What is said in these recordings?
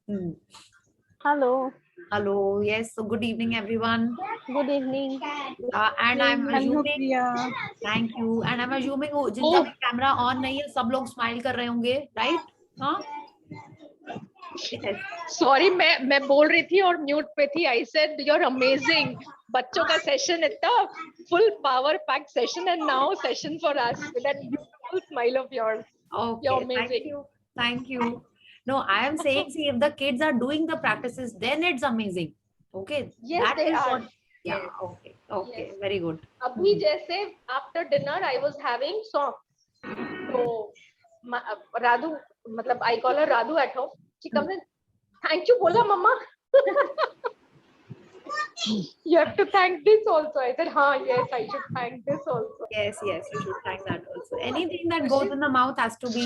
Hmm. Hello. Hello. Yes. So good evening, everyone. Good evening. And I'm Hello, assuming. Priya. Thank you. And I'm assuming जिनका भी camera on नहीं है सब लोग smile कर रहे होंगे, right? हाँ. Yes. सॉरी मैं बोल रही थी और म्यूट पे थी. I said you are amazing. बच्चों का सेशन इतना full power packed session and now session for us with that beautiful smile of yours. Okay. You're Thank amazing. you. Thank you. No, I am saying, see, if the kids are doing the practices, then it's amazing. Okay. Yes, That they is are. what. Yeah. Yes. Okay. Okay. Yes. Very good. अभी जैसे after dinner I was having song. तो राधु मतलब I call her Radhu at home. She comes in. Thank you बोला मम्मा. You have to thank this also. I said, हाँ, yes, I should thank this also. Yes. Yes. You should thank that also. Anything that goes in the mouth has to be,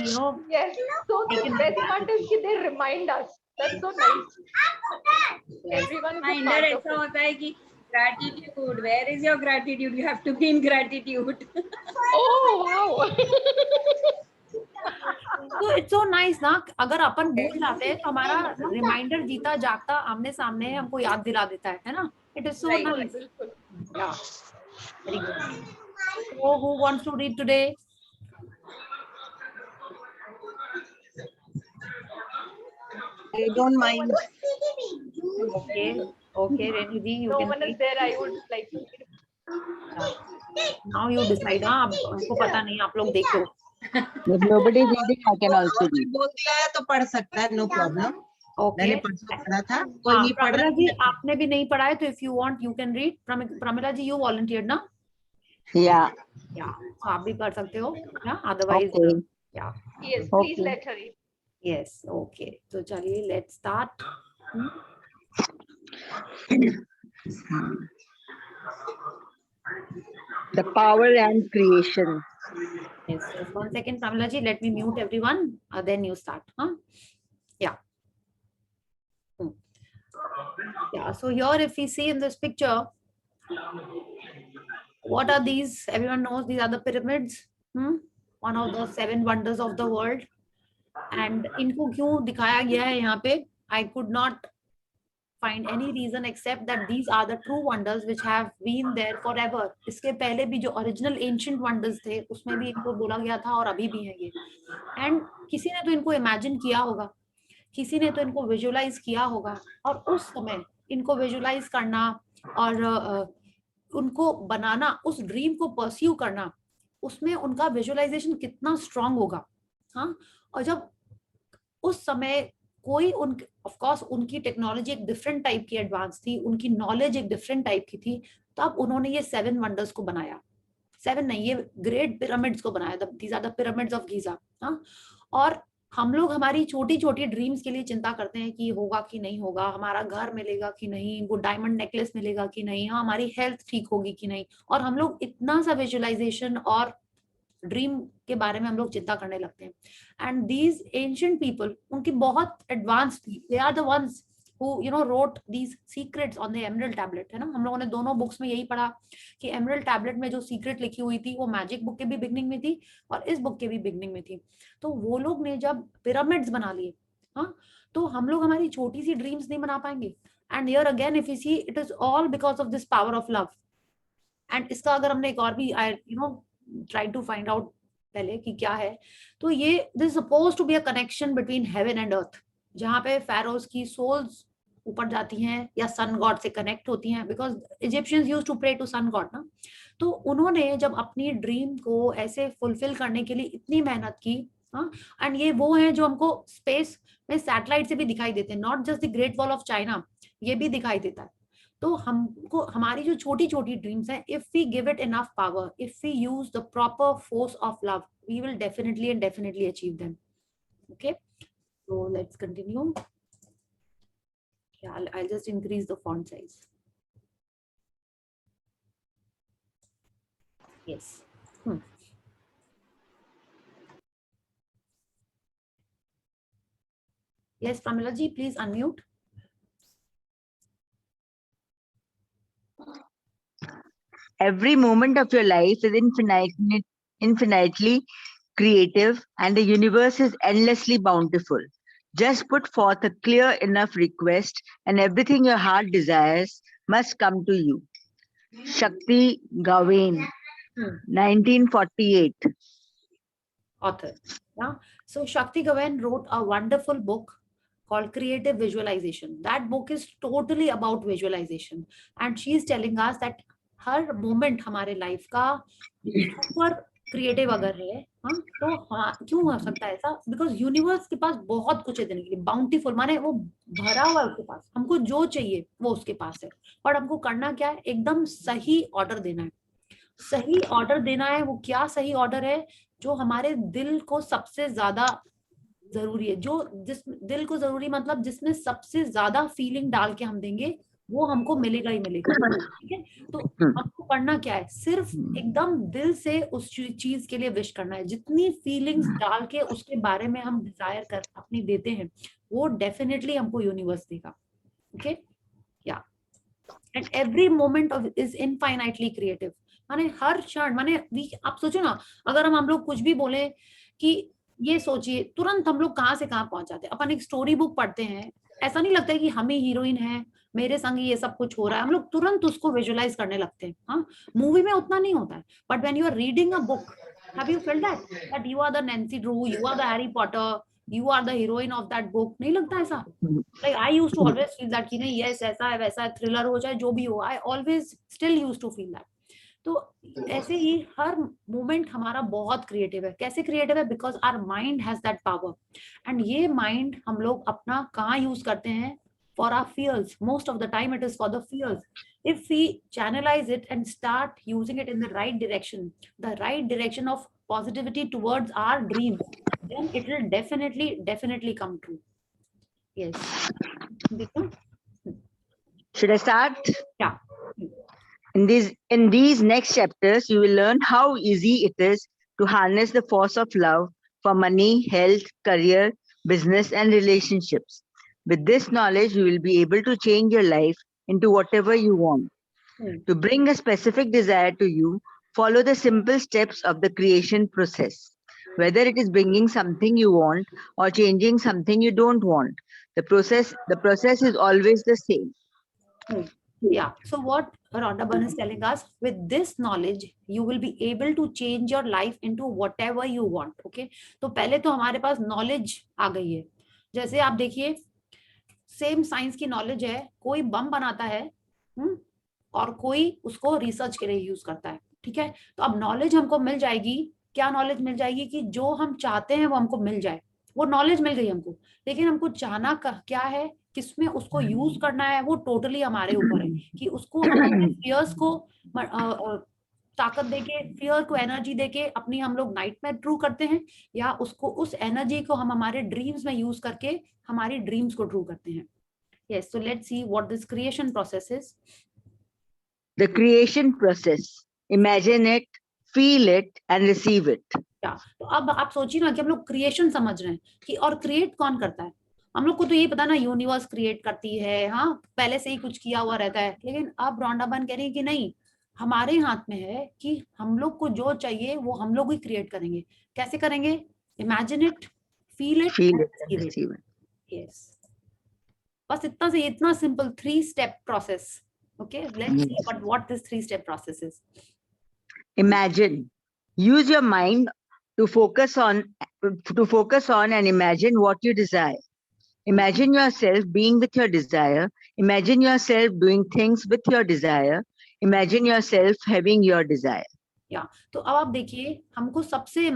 Yes. So the taken best with part is gratitude. कि they remind us. That's so nice. Yes. Everyone is a Reminder part of ऐसा it. होता है कि gratitude. Where is your gratitude? You have to be in gratitude. Oh wow. तो it's so nice ना. अगर अपन भूल जाते हैं तो हमारा रिमाइंडर जीता जागता आमने सामने हमको याद दिला देता है ना. It is so Right. Nice. बिल्कुल. Yeah. Very good. So who wants to read today? I don't mind. Okay. Okay, Renu ji, you No can one is read. there. I would like to read. Now you decide. हाँ, हमको पता नहीं, आप लोग देखो. If nobody is reading, I can also read. बोल दिया है तो पढ़ सकता है, no problem. Okay. मैंने परसों पढ़ा था, कोई नहीं पढ़ प्रमिला रहा जी, है. आपने भी नहीं पढ़ा है तो if you want you can read. Pramila ji, you volunteered ना? Yeah. Yeah. So आप भी कर सकते हो. Yeah. Otherwise, Okay. yeah. Yes, please Okay. let her read. Yes. Okay. So चलिए, let's start. The power and creation. Yes. Just 1 second, Pramila ji. Let me mute everyone. Then you start. Huh? Yeah. Yeah. So here, if we see in this picture, what are these? Everyone knows these are the pyramids. One of the 7 wonders of the world. And इनको क्यों दिखाया गया है यहाँ पे? I could not find any reason except that these are the true wonders which have been there forever. इसके पहले भी जो original ancient wonders थे उसमें भी इनको बोला गया था और अभी भी है ये. And किसी ने तो इनको imagine किया होगा, किसी ने तो इनको visualize किया होगा, और उस समय इनको visualize करना और उनको बनाना, उस ड्रीम को परस्यू करना, उसमें उनका विजुअलाइजेशन कितना स्ट्रांग होगा. हाँ. और जब उस समय कोई ऑफ कोर्स उनकी टेक्नोलॉजी एक डिफरेंट टाइप की एडवांस थी, उनकी नॉलेज एक डिफरेंट टाइप की थी, तब उन्होंने ये 7 वंडर्स को बनाया. 7 नहीं, ये ग्रेट पिरामिड्स को बनाया. These are the pyramids of Giza. हाँ. और हम लोग हमारी छोटी छोटी ड्रीम्स के लिए चिंता करते हैं कि होगा कि नहीं होगा, हमारा घर मिलेगा कि नहीं, वो डायमंड नेकलेस मिलेगा कि नहीं, हाँ, हमारी हेल्थ ठीक होगी कि नहीं, और हम लोग इतना सा विजुअलाइजेशन और ड्रीम के बारे में हम लोग चिंता करने लगते हैं. एंड दीज एंशिएंट पीपल, उनकी बहुत एडवांस थी. They are the ones who wrote these secrets on the emerald tablet, है ना. हम लोगों ने दोनों बुक्स में यही पढ़ा कि एमरल्ड टैबलेट में जो सीक्रेट लिखी हुई थी वो मैजिक बुक के भी बिगनिंग में थी और इस बुक के भी बिगनिंग में थी. तो वो लोग ने जब पिरामिड्स बना लिए, हाँ, तो हम लोग हमारी छोटी सी ड्रीम्स नहीं बना पाएंगे. And here again if you see, it is all because of this power of love. And इसका अगर हमने एक और भी ट्राई टू फाइंड आउट पहले कि क्या है, तो ये this suppose to be a connection between heaven and earth, जहाँ पे फेरोज की सोल्स ऊपर जाती हैं या सन गॉड से कनेक्ट होती हैं, because Egyptians used to pray to sun god ना. तो उन्होंने जब अपनी ड्रीम को ऐसे फुलफिल करने के लिए इतनी मेहनत की, हाँ, एंड ये वो है जो हमको स्पेस में सैटेलाइट से भी दिखाई देते हैं, not just the great wall of China, ये भी दिखाई देता है. तो हमको हमारी जो छोटी छोटी ड्रीम्स हैं, if we give it enough power, if we use the proper force of love, we will definitely and definitely achieve them. Okay, so let's continue. Yeah, I'll just increase the font size. Yes. Yes, Pramila ji, please unmute. Every moment of your life is infinitely creative, and the universe is endlessly bountiful. Just put forth a clear enough request, and everything your heart desires must come to you. Shakti Gawain, 1948. Author. Yeah. So Shakti Gawain wrote a wonderful book called Creative Visualization. That book is totally about visualization, and she is telling us that her moment हमारे life का super creative अगर है, हाँ, तो हाँ, क्यों हो सकता है ऐसा? Because universe के पास बहुत कुछ है देने के लिए, bountiful, माने वो भरा हुआ है उसके पास, हमको जो चाहिए वो उसके पास है, पर हमको करना क्या है? एकदम सही ऑर्डर देना है। सही ऑर्डर देना है, वो क्या सही ऑर्डर है? जो हमारे दिल को सबसे ज्यादा जरूरी है, जो जिस दिल को जरूरी मतलब जिसमें सबसे ज्यादा फीलिंग डाल के हम देंगे वो हमको मिलेगा ही मिलेगा। ठीक है, तो हमको करना क्या है? सिर्फ एकदम दिल से उस चीज के लिए विश करना है। जितनी फीलिंग्स डाल के उसके बारे में हम डिजायर कर अपनी देते हैं, वो डेफिनेटली हमको यूनिवर्स देगा। ओके, या and every moment of is infinitely creative. माने हर क्षण, माने आप सोचो ना, अगर हम लोग कुछ भी बोले कि ये सोचिए, तुरंत हम लोग कहाँ से कहाँ पहुंच जाते हैं। अपन एक स्टोरी बुक पढ़ते हैं, ऐसा नहीं लगता है कि हम ही हीरोइन है, मेरे संग ये सब कुछ हो रहा है, हम लोग तुरंत उसको विजुअलाइज करने लगते हैं। हाँ, मूवी में उतना नहीं होता है, but when you are reading a book, have you felt that you are the Nancy Drew, you are the Harry Potter, you are the heroine of that book? नहीं लगता ऐसा? Like I used to always feel that कि नहीं, yes ऐसा है वैसा है, thriller हो चाहे जो भी हो, I always still used to feel that. तो ऐसे ही हर मोमेंट हमारा बहुत क्रिएटिव है। कैसे क्रिएटिव है? Because our mind has that power, and ये माइंड हम लोग अपना कहाँ यूज करते हैं? For our fears. Most of the time it is for the fears. If we channelise it and start using it in the right direction of positivity towards our dreams, then it will definitely come true. Yes. Should I start? Yeah. In these next chapters, you will learn how easy it is to harness the force of love for money, health, career, business, and relationships. With this knowledge, you will be able to change your life into whatever you want. To bring a specific desire to you, follow the simple steps of the creation process. Whether it is bringing something you want or changing something you don't want, the process is always the same. Yeah. So what Rhonda Byrne is telling us, with this knowledge, you will be able to change your life into whatever you want. Okay. तो पहले तो हमारे पास knowledge आ गई है। जैसे आप देखिए, same science की नॉलेज है, कोई बम बनाता है और कोई उसको रिसर्च के लिए यूज करता है। ठीक है, तो अब नॉलेज हमको मिल जाएगी। क्या नॉलेज मिल जाएगी? कि जो हम चाहते हैं वो हमको मिल जाए। वो नॉलेज मिल गई हमको, लेकिन हमको चाहना क्या है, किसमें उसको यूज करना है, वो टोटली हमारे ऊपर है। कि उसको हम अपने फियर्स को ताकत देके, फियर को एनर्जी देके अपनी हम लोग नाइटमेयर ट्रू करते हैं, या उसको उस एनर्जी को हम हमारे ड्रीम्स में यूज करके हमारी ड्रीम्स को ट्रू करते हैं। Yes, so let's see what this creation process is. The creation process. Imagine it, feel it, and receive it. Yeah. तो अब आप सोचिए ना कि हम लोग क्रिएशन समझ रहे हैं कि, और क्रिएट कौन करता है? हम लोग को तो ये पता ना, यूनिवर्स क्रिएट करती है, हाँ, पहले से ही कुछ किया हुआ रहता है। लेकिन अब रॉन्डा बर्न कह रही है कि नहीं, हमारे हाथ में है कि हम लोग को जो चाहिए वो हम लोग ही क्रिएट करेंगे। कैसे करेंगे? Imagine it, feel it, receive it. Yes. बस इतना से, इतना simple 3-step process. Okay, let's see what this 3-step process is. Imagine. Use your mind to focus on and imagine what you desire. Imagine yourself being with your desire. Imagine yourself doing things with your desire. Imagine yourself having your desire. Yeah. तो अब आप देखिए, हमको सबसे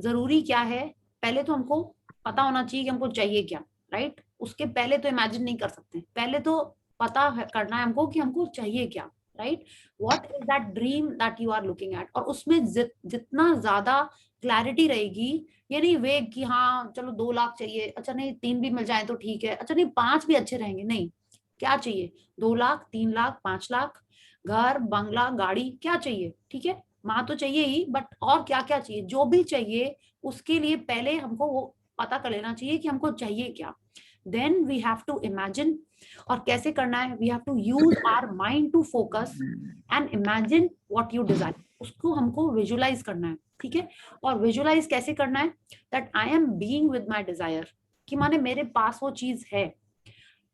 जरूरी क्या है? पहले तो हमको पता होना चाहिए कि हमको चाहिए क्या, राइट? उसके पहले तो इमेजिन नहीं कर सकते, पहले तो पता करना है हमको कि हमको चाहिए क्या, right? What is that dream that you are looking at? और उसमें जितना ज्यादा क्लैरिटी रहेगी, ये नहीं वेग कि हाँ चलो 2 लाख चाहिए, अच्छा नहीं 3 भी मिल जाए तो ठीक है, अच्छा नहीं 5 भी अच्छे रहेंगे, नहीं, क्या चाहिए? 2 लाख, 3 लाख, 5 लाख, घर, बंगला, गाड़ी, क्या चाहिए? ठीक है, माँ तो चाहिए ही, बट और क्या क्या चाहिए? जो भी चाहिए उसके लिए पहले हमको वो पता कर लेना चाहिए कि हमको चाहिए क्या। Then we have to imagine, और कैसे करना है? We have to use our mind to focus and imagine what you desire. उसको हमको visualize करना है, ठीक है? और visualize कैसे करना है? That I am being with my desire. कि माने मेरे पास वो चीज है।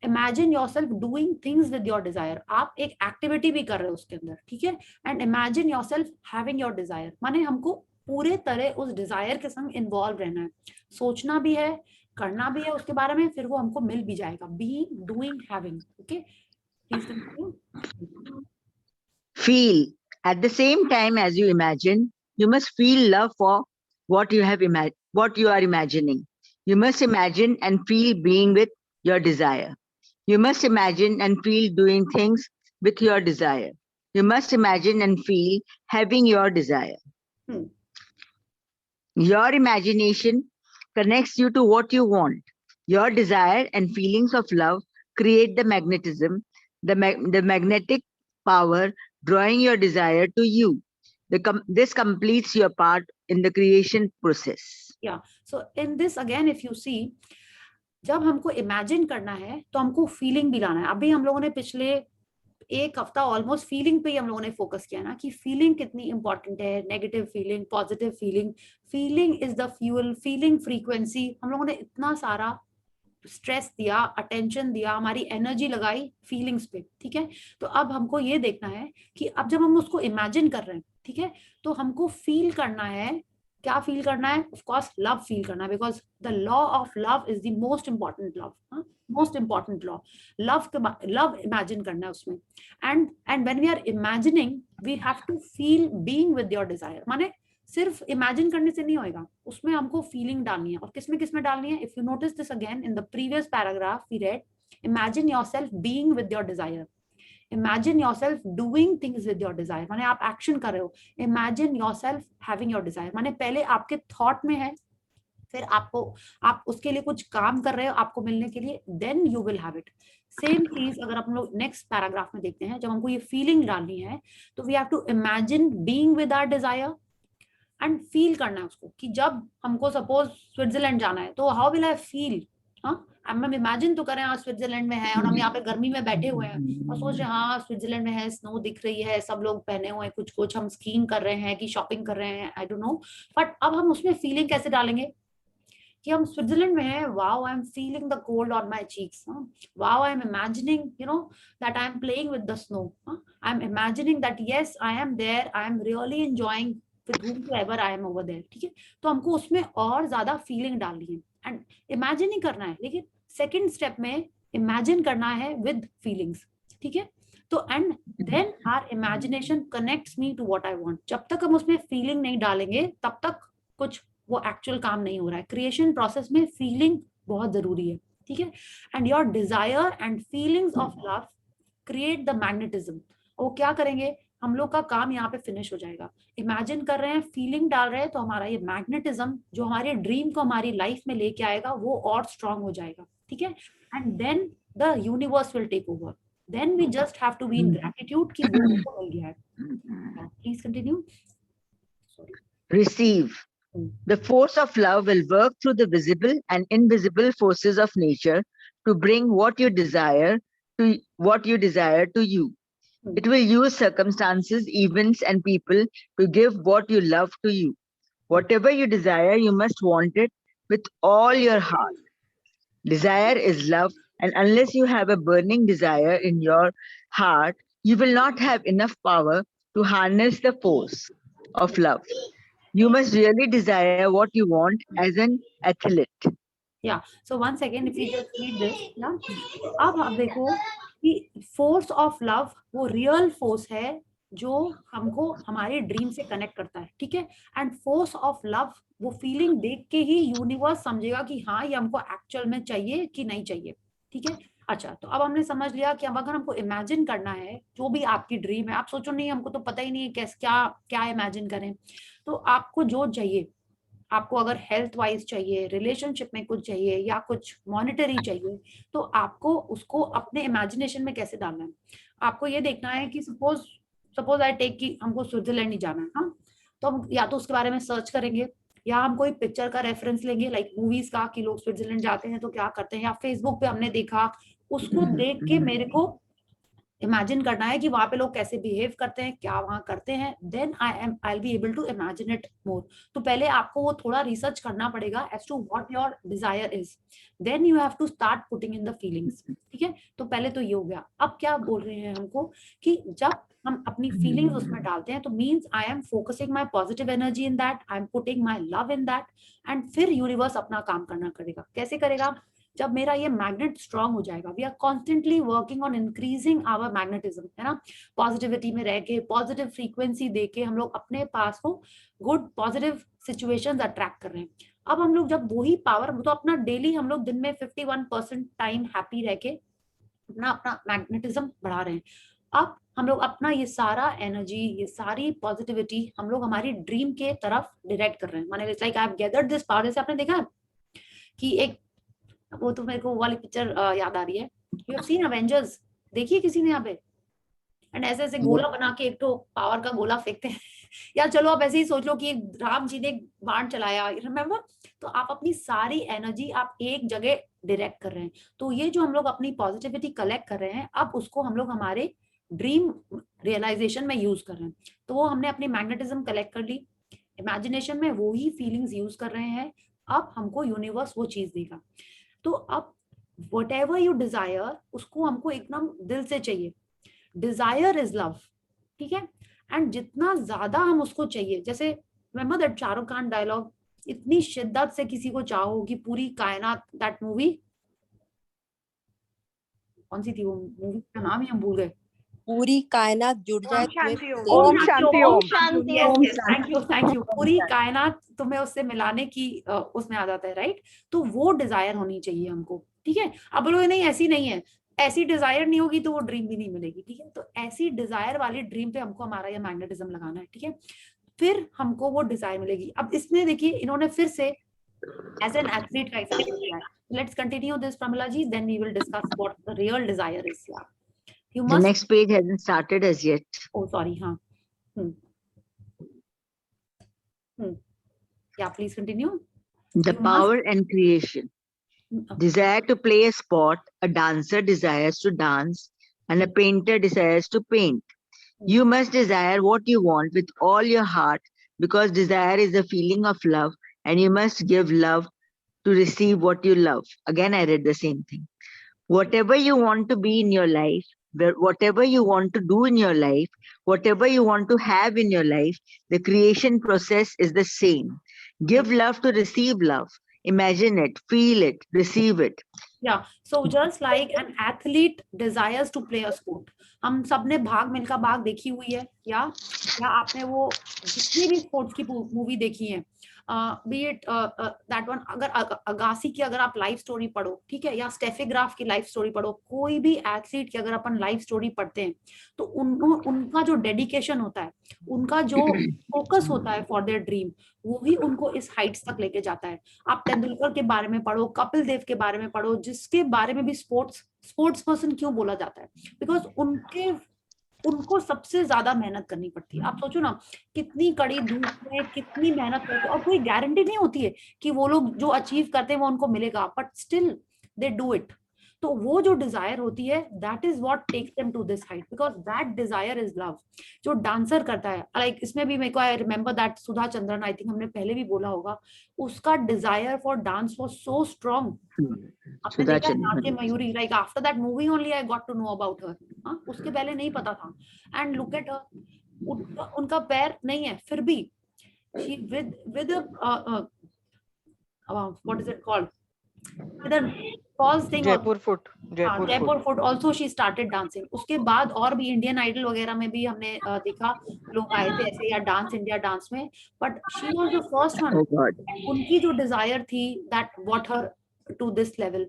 Imagine yourself doing things with your Dzire, आप एक एक्टिविटी भी कर रहे हो उसके अंदर, ठीक है। And imagine yourself having your desire, माने हमको पूरे तरह उस डिजायर के संग इन्वॉल्व रहना है, सोचना भी है, करना भी है उसके बारे में, फिर वो हमको मिल भी जाएगा। Being, doing, having, okay. Please continue. Feel. At the same time as you imagine, you must feel love for what you are imagining. You must imagine and feel being with your desire. You must imagine and feel doing things with your desire. You must imagine and feel having your desire. Hmm. Your imagination connects you to what you want. Your desire and feelings of love create the magnetism, the magnetic power drawing your desire to you. This completes your part in the creation process. Yeah. So in this again, if you see, जब हमको imagine करना है तो हमको feeling भी लाना है। अभी हम लोगों ने पिछले एक हफ्ता ऑलमोस्ट फीलिंग पे ही हम लोगों ने फोकस किया ना, कि फीलिंग कितनी इंपॉर्टेंट है, negative feeling, positive feeling, feeling is the fuel, feeling frequency. हम लोगों ने इतना सारा स्ट्रेस दिया, अटेंशन दिया, हमारी एनर्जी लगाई फीलिंग्स पे, ठीक है। तो अब हमको ये देखना है कि अब जब हम उसको इमेजिन कर रहे हैं, ठीक है, तो हमको फील करना है। क्या फील करना है? ऑफ कोर्स लव फील करना है, because the law of love is the most important love, most important law. Love imagine करना है उसमें। And when we are imagining we have to feel being with your desire, माने सिर्फ imagine करने से नहीं होएगा, उसमें हमको फीलिंग डालनी है। और किसमें डालनी है? If you notice this again in the previous paragraph we read, imagine yourself being with your desire, imagine yourself doing things with your desire, माने आप एक्शन कर रहे हो। Imagine yourself having your desire, माने पहले आपके थॉट में है, फिर आप उसके लिए कुछ काम कर रहे हो आपको मिलने के लिए, then you will have it. Same चीज अगर हम लोग नेक्स्ट पैराग्राफ में देखते हैं, जब हमको ये फीलिंग डालनी है तो we have to imagine being with our desire and feel करना है उसको, कि जब हमको सपोज स्विट्जरलैंड जाना है तो हाउ विल आई फील। हाँ, हम इमेजिन तो करें स्विट्जरलैंड में है और हम यहाँ पे गर्मी में बैठे हुए हैं और सोच रहे हैं हाँ स्विट्जरलैंड में है, स्नो दिख रही है, सब लोग पहने हुए हैं कुछ हम स्कीइंग कर रहे हैं कि शॉपिंग कर रहे हैं, आई डोंट नो। बट अब हम उसमें फीलिंग कैसे डालेंगे कि हम स्विट्जरलैंड में हैं, wow I am feeling the cold on my cheeks, wow I am imagining you know that I am playing with the snow, I am imagining that yes I am there, I am really enjoying with whomsoever I am over there, ठीक है। तो हमको उसमें और ज्यादा feeling डालनी है and imagine ही करना है, लेकिन सेकंड स्टेप में इमेजिन करना है विद फीलिंग्स, ठीक है। तो and then our imagination connects me to what I want. जब तक हम उसमें फीलिंग नहीं डालेंगे तब तक कुछ वो एक्चुअल काम नहीं हो रहा है। क्रिएशन प्रोसेस में फीलिंग बहुत जरूरी है, ठीक है। And your desire and feelings of love create the magnetism. वो क्या करेंगे, हम लोग का काम यहाँ पे फिनिश हो जाएगा। इमेजिन कर रहे हैं, फीलिंग डाल रहे हैं, तो हमारा ये मैग्नेटिज्म जो हमारे ड्रीम को हमारी लाइफ में लेके आएगा वो और स्ट्रांग हो जाएगा, ठीक है। And then the universe will take over, then we just have to be in gratitude कि वो हमको मिल गया है। Please continue. Receive. The force of love will work through the visible and invisible forces of nature to bring what you desire to you. It will use circumstances, events, and people to give what you love to you. Whatever you desire, you must want it with all your heart. Desire is love, and unless you have a burning desire in your heart, you will not have enough power to harness the force of love. You must really desire what you want as an athlete. Yeah. So once again, if you just read this, yeah. अब आप देखो कि force of love वो real force है जो हमको हमारे dream से कनेक्ट करता है, ठीक है। एंड फोर्स ऑफ लव वो फीलिंग देख के ही यूनिवर्स समझेगा कि हाँ ये हमको एक्चुअल में चाहिए कि नहीं चाहिए, ठीक है। अच्छा, तो अब हमने समझ लिया कि अब अगर हमको इमेजिन करना है जो भी आपकी ड्रीम है, आप सोचो नहीं हमको तो पता ही नहीं है कैसे क्या इमेजिन करें, तो आपको जो चाहिए, आपको अगर हेल्थ वाइज चाहिए, रिलेशनशिप में कुछ चाहिए या कुछ मॉनिटरी चाहिए, तो आपको उसको अपने इमेजिनेशन में कैसे डालना है। आपको ये देखना है कि सपोज आई टेक कि हमको स्विट्जरलैंड ही जाना है, हाँ, तो हम या तो उसके बारे में सर्च करेंगे या हम कोई पिक्चर का रेफरेंस लेंगे, लाइक मूवीज का कि लोग स्विट्जरलैंड जाते हैं तो क्या करते हैं, या फेसबुक पे हमने देखा, उसको देख के मेरे को इमेजिन करना है कि वहां पे लोग कैसे बिहेव करते हैं, क्या वहां करते हैं, then I be able to imagine it more. तो पहले आपको वो थोड़ा रिसर्च करना पड़ेगा as to what your desire is, then you have to start putting in the feelings. ठीक है, तो पहले तो ये हो गया. अब क्या बोल रहे हैं हमको कि जब हम अपनी फीलिंग्स उसमें डालते हैं तो means I am focusing my positive energy in that, I am putting my love in that, and फिर यूनिवर्स अपना काम करना करेगा. कैसे करेगा? जब मेरा ये मैग्नेट स्ट्रांग हो जाएगा. We are constantly working on increasing our magnetism, है ना. पॉजिटिविटी में रह के, पॉजिटिव फ्रीक्वेंसी दे के हम लोग अपने पास को गुड पॉजिटिव सिचुएशंस अट्रैक्ट कर रहे हैं. अब हम लोग जब वही पावर, तो अपना डेली हम लोग दिन में 51% टाइम हैप्पी रह के अपना मैग्नेटिज्म बढ़ा रहे हैं. अब हम लोग अपना ये सारा एनर्जी, ये सारी पॉजिटिविटी हम लोग हमारी ड्रीम के तरफ डायरेक्ट कर रहे हैं. माने it's like I have gathered this power. जैसे आपने देखा कि एक, वो तो मेरे को वाली पिक्चर याद आ रही है, यू हैव सीन अवेंजर्स, देखिए किसी ने यहाँ पे, एंड ऐसे ऐसे गोला बना के एक तो पावर का गोला फेंकते हैं. या चलो आप ऐसे ही सोच लो कि राम जी ने एक बाण चलाया, रिमेम्बर. तो आप अपनी सारी एनर्जी आप एक जगह डायरेक्ट कर रहे हैं. तो ये जो हम लोग अपनी पॉजिटिविटी कलेक्ट कर रहे हैं, अब उसको हम लोग हमारे ड्रीम रियलाइजेशन में यूज कर रहे हैं. तो वो हमने अपनी मैग्नेटिज्म कलेक्ट कर ली, इमेजिनेशन में वो ही फीलिंग्स यूज कर रहे हैं. अब हमको यूनिवर्स वो चीज देगा. तो अब whatever you desire, उसको हमको एकदम दिल से चाहिए. Desire is love. ठीक है, एंड जितना ज्यादा हम उसको चाहिए, जैसे remember that Shahrukh Khan dialogue, इतनी शिद्दत से किसी को चाहो कि पूरी कायनात, दैट मूवी कौन सी थी वो मूवी का नाम ही हम भूल गए. पूरी कायनात जुड़ जाए ओम शांति ओम. Thank you. पूरी कायनात तुम्हें उससे मिलाने की उसमें आ जाता है, राइट. तो वो डिजायर होनी चाहिए हमको. ठीक है, अब बोलो नहीं ऐसी नहीं है, ऐसी डिजायर नहीं होगी तो वो ड्रीम भी नहीं मिलेगी. ठीक है, तो ऐसी डिजायर वाली ड्रीम पे हमको हमारा ये मैग्नेटिज्म लगाना है. ठीक है, फिर हमको वो डिजायर मिलेगी. अब इसमें देखिए इन्होंने फिर से एज एन एथलीट का एग्जांपल दिया है. Let's continue this, Pramila ji, then we will discuss what the real desire is. You The must. next page hasn't started as yet. Oh, sorry. Huh. Yeah, please continue. The You power and creation. Okay. Desire to play a sport, a dancer desires to dance, and a painter desires to paint. You must desire what you want with all your heart, because desire is a feeling of love, and you must give love to receive what you love. Again, I read the same thing. Whatever you want to be in your life, whatever you want to do in your life, whatever you want to have in your life, the creation process is the same. Give love to receive love. Imagine it, feel it, receive it. Yeah, so just like an athlete desires to play a sport. हम सबने भाग मिल्खा भाग देखी हुई है, या आपने वो जितनी भी स्पोर्ट्स की मूवी देखी है, बी इट दैट वन, अगर अगासी की अगर आप लाइफ स्टोरी पढ़ो, ठीक है, या स्टेफी ग्राफ की लाइफ स्टोरी पढ़ो, कोई भी एथलीट की अगर अपन लाइफ स्टोरी पढ़ते हैं, तो उनका जो डेडिकेशन होता है, उनका जो फोकस होता है फॉर देयर ड्रीम, वो ही उनको इस हाइट्स तक लेके जाता है. आप तेंदुलकर के बारे में पढ़ो, कपिल देव के बारे में पढ़ो, जिसके बारे में भी स्पोर्ट्स पर्सन क्यों बोला जाता है, बिकॉज उनको सबसे ज्यादा मेहनत करनी पड़ती है. आप सोचो ना, कितनी कड़ी धूप में कितनी मेहनत करते हैं, और कोई गारंटी नहीं होती है कि वो लोग जो अचीव करते हैं वो उनको मिलेगा, but still they do it. तो वो जो डिजायर होती है, that is what takes them to this height, because that desire is love. जो डांसर करता है, लाइक इसमें भी मेरे को I remember that Sudha Chandran, I think हमने पहले भी बोला होगा, उसका desire for dance was so strong. आपने देखा Nache Mayuri, like after that movie only I got to know about her. उसके पहले नहीं पता था. एंड लुक एट हर, उनका पैर नहीं है फिर भी she with what is it called, with a false thing, Jaipur foot also she started dancing. उसके बाद और भी इंडियन आइडल वगैरह में भी हमने देखा लोग आए थे ऐसे, या डांस इंडिया डांस में, but she was the first one. उनकी जो डिजायर थी, that brought her to this level.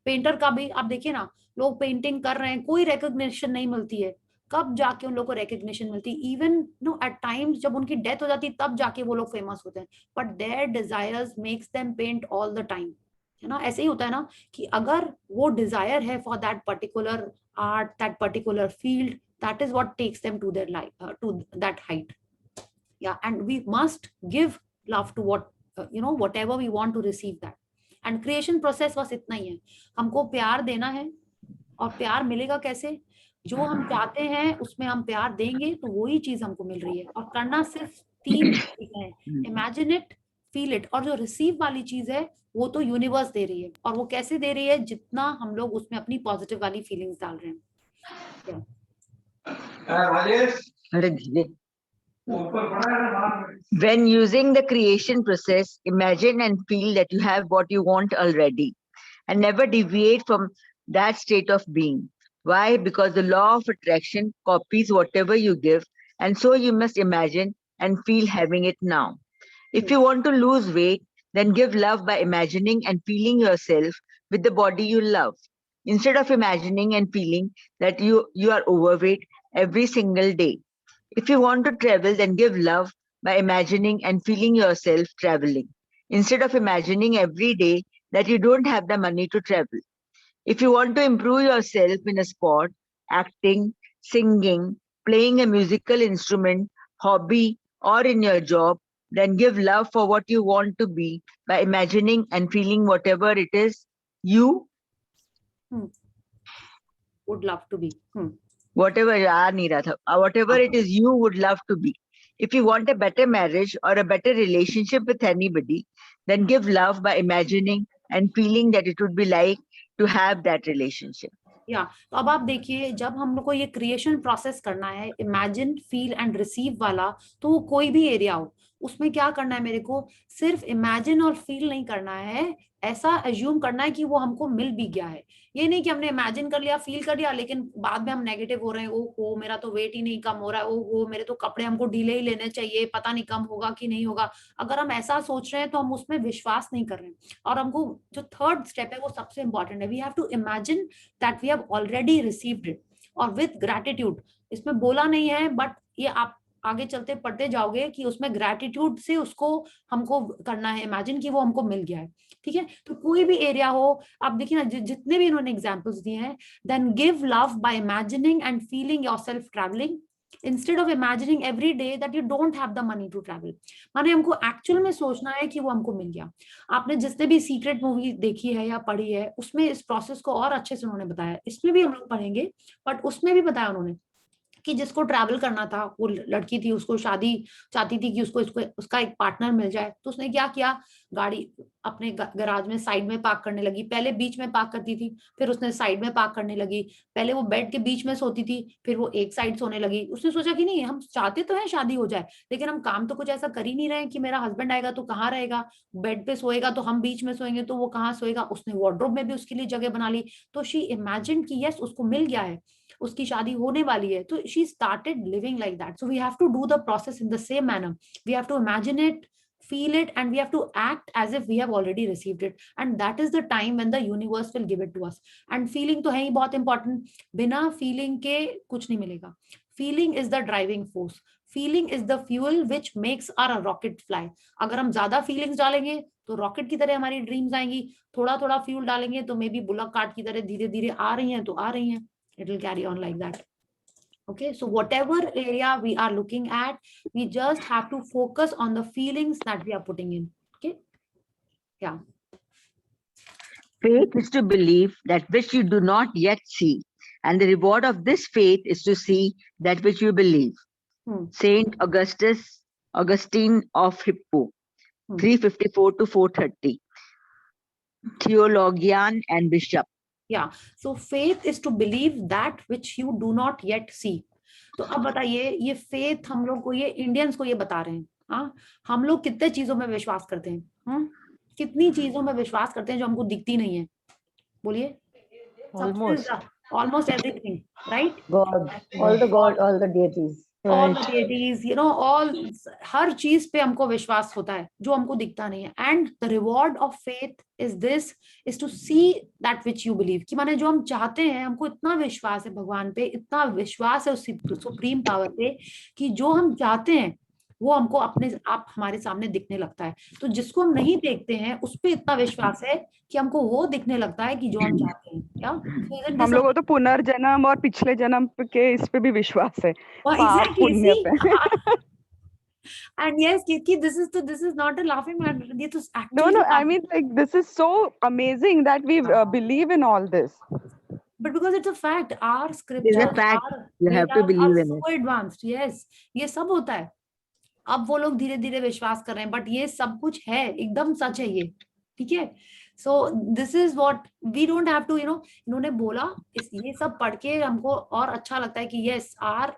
Painter का भी आप देखिए ना, लोग पेंटिंग कर रहे हैं, कोई रिकॉग्निशन नहीं मिलती है, कब जाके उन लोग को रिकॉग्निशन मिलती, इवन नो एट टाइम्स जब उनकी डेथ हो जाती तब जाके वो लोग फेमस होते हैं, but their desires makes them paint all the time. है ना, ऐसे ही होता है ना, कि अगर वो डिजायर है for that particular art, that particular field, that is what takes them to their life, to that height. या and we must give love to what you know, whatever we want to receive that. And creation process बस इतना ही है, हमको प्यार देना है, और प्यार मिलेगा कैसे, जो हम चाहते हैं उसमें हम प्यार देंगे तो वही चीज हमको मिल रही है। और करना सिर्फ 3 चीजें हैं, इमेजिन इट, फील इट, और जो रिसीव वाली चीज है वो तो यूनिवर्स दे रही है। और वो कैसे दे रही है? जितना हम लोग उसमें अपनी पॉजिटिव वाली फीलिंग्स डाल रहे हैं। अरे धीरे। When using the creation process, imagine and feel that you have what you want already and never deviate from that state of being. Why? Because the law of attraction copies whatever you give, and so you must imagine and feel having it now. If you want to lose weight, then give love by imagining and feeling yourself with the body you love. Instead of imagining and feeling that you are overweight every single day. If you want to travel, then give love by imagining and feeling yourself traveling, instead of imagining every day that you don't have the money to travel. If you want to improve yourself in a sport, acting, singing, playing a musical instrument, hobby, or in your job, then give love for what you want to be by imagining and feeling whatever it is you would love to be. Whatever it is you would love to be. If you want a better marriage or a better relationship with anybody, then give love by imagining and feeling that it would be like to have that relationship. तो अब आप देखिए, जब हम लोग को ये creation process करना है, इमेजिन, फील एंड रिसीव वाला, तो वो कोई भी एरिया हो, उसमें क्या करना है? मेरे को सिर्फ इमेजिन और फील नहीं करना है, ऐसा एज्यूम करना है कि वो हमको मिल भी गया है। ये नहीं कि हमने इमेजिन कर लिया, फील कर लिया, लेकिन बाद में हम नेगेटिव हो रहे हैं, ओ मेरा तो वेट ही नहीं कम हो रहा है, ओ मेरे तो कपड़े हमको ढीले ही लेने चाहिए, पता नहीं कम होगा कि नहीं होगा। अगर हम ऐसा सोच रहे हैं तो हम उसमें विश्वास नहीं कर रहे हैं। और हमको जो थर्ड स्टेप है वो सबसे इंपॉर्टेंट है, we have to imagine that we have already received it, और विद ग्रैटिट्यूड। इसमें बोला नहीं है, बट ये आप आगे चलते पढ़ते जाओगे कि उसमें ग्रैटिट्यूड से उसको हमको करना है, इमेजिन कि वो हमको मिल गया है। ठीक है, तो कोई भी एरिया हो, आप देखिए ना, जितने भी इन्होंने एग्जांपल्स दिए हैं, then give love by imagining and feeling yourself travelling instead of imagining every day that you don't have the money to travel. माने हमको एक्चुअल में सोचना है कि वो हमको मिल गया। आपने जिसने भी सीक्रेट मूवी देखी है या पढ़ी है, उसमें इस प्रोसेस को और अच्छे से उन्होंने बताया। इसमें भी हम लोग पढ़ेंगे, बट उसमें भी बताया उन्होंने कि जिसको ट्रैवल करना था, वो लड़की थी, उसको शादी चाहती थी कि उसको उसका एक पार्टनर मिल जाए, तो उसने क्या किया, गाड़ी अपने गराज में साइड में पार्क करने लगी। पहले बीच में पार्क करती थी, फिर उसने साइड में पार्क करने लगी। पहले वो बेड के बीच में सोती थी, फिर वो एक साइड सोने लगी। उसने सोचा कि नहीं, हम चाहते तो हैं शादी हो जाए, लेकिन हम काम तो कुछ ऐसा कर ही नहीं रहे कि मेरा हस्बैंड आएगा तो कहाँ रहेगा, बेड पे सोएगा तो हम बीच में सोएंगे तो वो कहाँ सोएगा। उसने वार्डरोब में भी उसके लिए जगह बना ली। तो शी इमेजिन कि यस, उसको मिल गया है, उसकी शादी होने वाली है, तो she started living like that. So we have to do the process in the same manner. We have to imagine it, feel it, and we have to act as if we have already received it. And that is the time when the universe will give it to us. And feeling तो है ही बहुत important. बिना feeling के कुछ नहीं मिलेगा. Feeling is the driving force. Feeling is the fuel which makes our rocket fly. अगर हम ज्यादा feelings डालेंगे तो रॉकेट की तरह हमारी ड्रीम्स आएंगी, थोड़ा थोड़ा फ्यूल डालेंगे तो मे बी बुलक कार्ट की तरह धीरे धीरे आ रही हैं तो आ रही हैं। It will carry on like that. Okay, so whatever area we are looking at, we just have to focus on the feelings that we are putting in. Okay, yeah. Faith is to believe that which you do not yet see, and the reward of this faith is to see that which you believe. Saint Augustine of Hippo, 354 to 430, theologian and bishop. Yeah, so faith is to believe that which you do not yet see. तो अब बताइए, ये faith हम लोग को, ये Indians को ये बता रहे हैं, हाँ, हम लोग कितने चीजों में विश्वास करते हैं, कितनी चीजों में विश्वास करते हैं जो हमको दिखती नहीं है? बोलिए। Almost everything, right? God, all the deities. All the deities, you know, हर चीज पे हमको विश्वास होता है जो हमको दिखता नहीं है। And the reward of faith is to see that which you believe. कि माने जो हम चाहते हैं, हमको इतना विश्वास है भगवान पे, इतना विश्वास है उस सुप्रीम पावर पे कि जो हम चाहते हैं वो हमको अपने आप हमारे सामने दिखने लगता है। तो जिसको हम नहीं देखते हैं उस पे इतना विश्वास है कि हमको वो दिखने लगता है कि जो हम चाहते हैं। क्या हम लोगों तो पुनर्जन्म और पिछले जन्म के इस पे भी विश्वास है, पाप पुण्य पे। And yes, this is not a laughing matter. This is actually no, I mean, like, this is so amazing that we believe in all this. but because it's a fact, our It is scriptures a fact. are, You have to believe in so it. advanced. Yes, ये सब होता है. अब वो लोग धीरे धीरे विश्वास कर रहे हैं, बट ये सब कुछ है, एकदम सच है ये. ठीक है. So this is what we don't have to इन्होंने बोला, ये सब पढ़ के हमको और अच्छा लगता है कि yes, our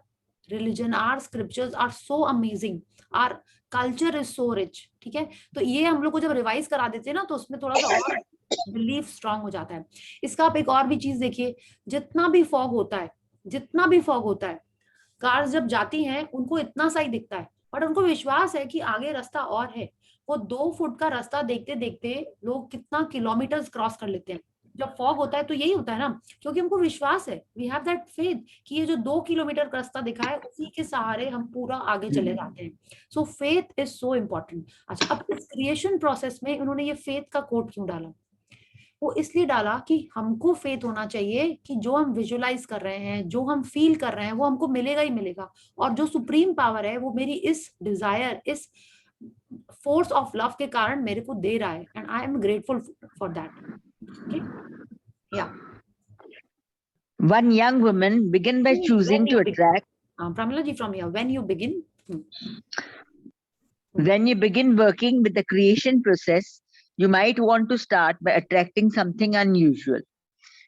religion, our scriptures are so amazing, our culture is so rich. ठीक है. तो ये हम लोग को जब रिवाइज करा देते हैं ना, तो उसमें थोड़ा सा और बिलीफ स्ट्रांग हो जाता है. इसका आप एक और भी चीज देखिए, जितना भी फॉग होता है, कार्स जब जाती हैं उनको इतना सा ही दिखता है, बट उनको विश्वास है कि आगे रास्ता और है. वो 2 फुट का रास्ता देखते देखते लोग कितना किलोमीटर्स क्रॉस कर लेते हैं. जब फॉग होता है तो यही होता है ना, क्योंकि हमको विश्वास है, वी हैव दैट फेथ कि ये जो 2 किलोमीटर का रास्ता दिखा है, उसी के सहारे हम पूरा आगे चले जाते हैं. सो फेथ इज सो इम्पोर्टेंट. अच्छा, अब इस क्रिएशन प्रोसेस में उन्होंने ये फेथ का कोट क्यों डाला? वो इसलिए डाला कि हमको फेथ होना चाहिए कि जो हम विजुअलाइज कर रहे हैं, जो हम फील कर रहे हैं, वो हमको मिलेगा ही मिलेगा. और जो सुप्रीम पावर है वो मेरी इस डिजायर, इस फोर्स ऑफ लव के कारण मेरे को दे रहा है, and I am grateful for that. या One young woman began by choosing to attract. Pramila ji, from here, when you begin working with the creation process, you might want to start by attracting something unusual.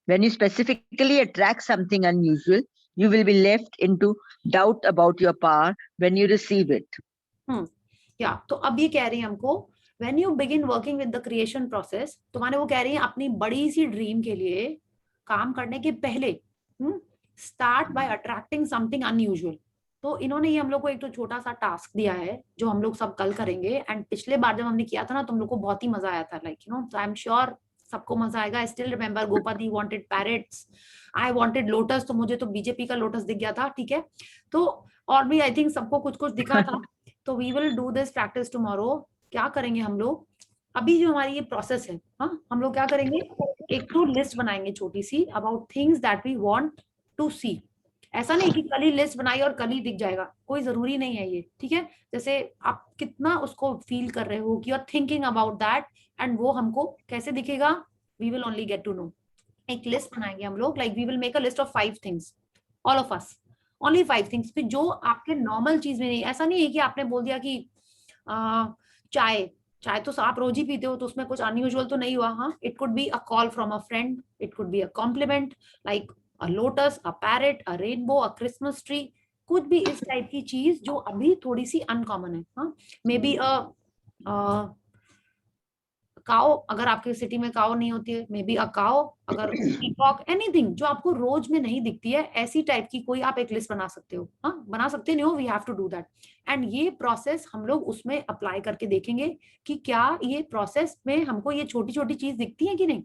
When you specifically attract something unusual, you will be left into doubt about your power when you receive it. या तो अब ये कह रही है हमको, when you begin working with the creation process, तो माने वो कह रही है अपनी बड़ी सी ड्रीम के लिए काम करने के पहले start by attracting something unusual. तो इन्होंने ये हम लोग को एक तो छोटा सा टास्क दिया है जो हम लोग सब कल करेंगे. एंड पिछले बार जब हमने किया था ना, तो हम लोग को बहुत ही मजा आया था. लाइक आई एम श्योर सबको मजा आएगा. I still remember Gopati wanted parrots, I wanted lotus, तो मुझे तो बीजेपी का लोटस दिख गया था. ठीक है. तो और भी आई थिंक सबको कुछ कुछ दिखा था. तो we will do this practice tomorrow. क्या करेंगे हम लोग, अभी जो हमारी ये प्रोसेस है, हम लोग क्या करेंगे, एक तो लिस्ट बनाएंगे छोटी सी about things that we want to see. ऐसा नहीं कि कल ही लिस्ट बनाई और कल ही दिख जाएगा, कोई जरूरी नहीं है ये. ठीक है. जैसे आप कितना उसको फील कर रहे हो कि you are thinking about that, and वो हमको कैसे दिखेगा, we will only get to know. एक लिस्ट बनाएंगे हम लोग, like we will make a list of 5 things, all of us, only 5 things, जो आपके नॉर्मल चीज में नहीं. ऐसा नहीं है कि आपने बोल दिया कि चाय तो आप रोज ही पीते हो, तो उसमें कुछ अनयूजुअल तो नहीं हुआ. हाँ, it could be a call from a friend, it could be a compliment like a lotus, a parrot, a rainbow, a Christmas tree, कुछ भी इस टाइप की चीज जो अभी थोड़ी सी अनकॉमन है. हाँ, मे बी अ काओ, अगर आपके सिटी में काओ नहीं होती है, मे बी अ काओ, अगर पीकॉक, एनीथिंग जो आपको रोज में नहीं दिखती है, ऐसी टाइप की कोई आप एक लिस्ट बना सकते हो. हाँ, बना सकते नहीं हो, we have to do that. And ये प्रोसेस हम लोग उसमें अप्लाई करके देखेंगे कि क्या ये प्रोसेस में हमको ये छोटी छोटी चीज दिखती है कि नहीं.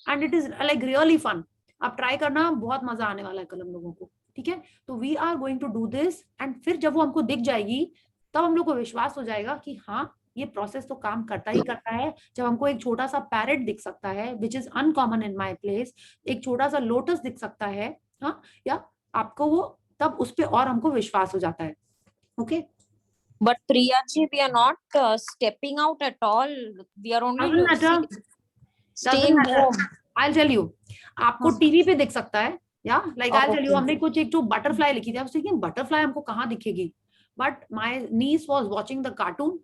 And it is like really fun. आप ट्राई करना, बहुत मजा आने वाला है कल हम लोगों को. ठीक है. तो we are going to do this, and फिर जब वो हमको दिख जाएगी, तब हम लोग को विश्वास हो जाएगा कि हाँ, ये प्रोसेस तो काम करता ही करता है. जब हमको एक छोटा सा पैरेट दिख सकता है, which is uncommon in my place, एक छोटा सा लोटस दिख सकता है, हाँ, या आपको वो, तब उस पर और हमको विश्वास हो जाता है. Okay. But Priya ji, we are not stepping out at all. We are only staying home. I'll tell you, आपको टीवी पे दिख सकता है, या लाइक I'll tell you, हमने कुछ एक जो बटरफ्लाई लिखी थी, आप सोचिए बटरफ्लाई हमको कहाँ दिखेगी, but my niece was watching the cartoon,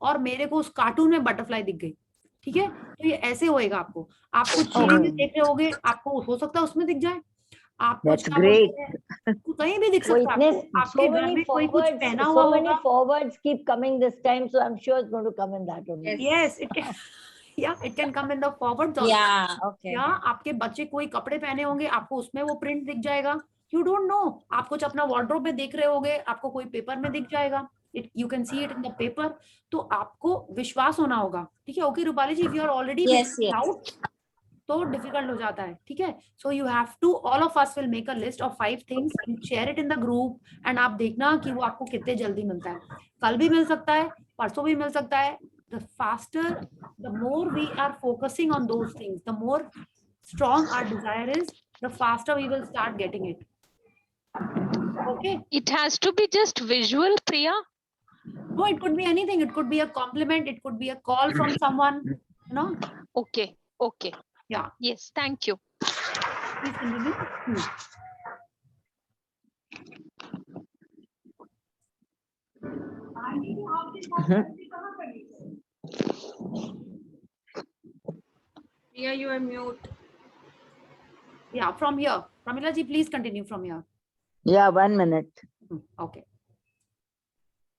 और मेरे को उस कार्टून में बटरफ्लाई दिख गई. ठीक है. तो ये ऐसे होएगा. आपको कुछ टीवी में देख रहे होगे, आपको हो सकता है उसमें दिख जाए. आप कुछ कहीं भी दिख सकता है. आपके घर में कोई कुछ पहना हुआ होगा. So many forwards keep coming this time, so I'm sure it's going to come in that only. Yes, it can. Yeah, it can come in the forwards also. Yeah, okay. या आपके बच्चे कोई कपड़े पहने होंगे, आपको उसमें वो प्रिंट दिख जाएगा. You don't know. आप कुछ अपना वार्डरोब में देख रहे होगे, आपको कोई पेपर में दिख जाएगा. You can see it in the paper. तो आपको विश्वास होना होगा. ठीक है. Okay Rupali ji, if you are already out, तो डिफिकल्ट हो जाता है. ठीक है. So you have to, all of us will make a list of 5 things and share it in the group, and आप देखना कि वो आपको कितने जल्दी मिलता है. कल भी मिल सकता है, परसों भी मिल सकता है. The faster, the more we are focusing on those things, the more strong our desire is, the faster we will start getting it. Okay. It has to be just visual, Priya? No, it could be anything. It could be a compliment. It could be a call from someone, Okay. Okay. Yeah. Yes. Thank you. please continue. Priya, you are mute. Yeah, from here. Pramila ji, please continue from here. Yeah, 1 minute. Okay.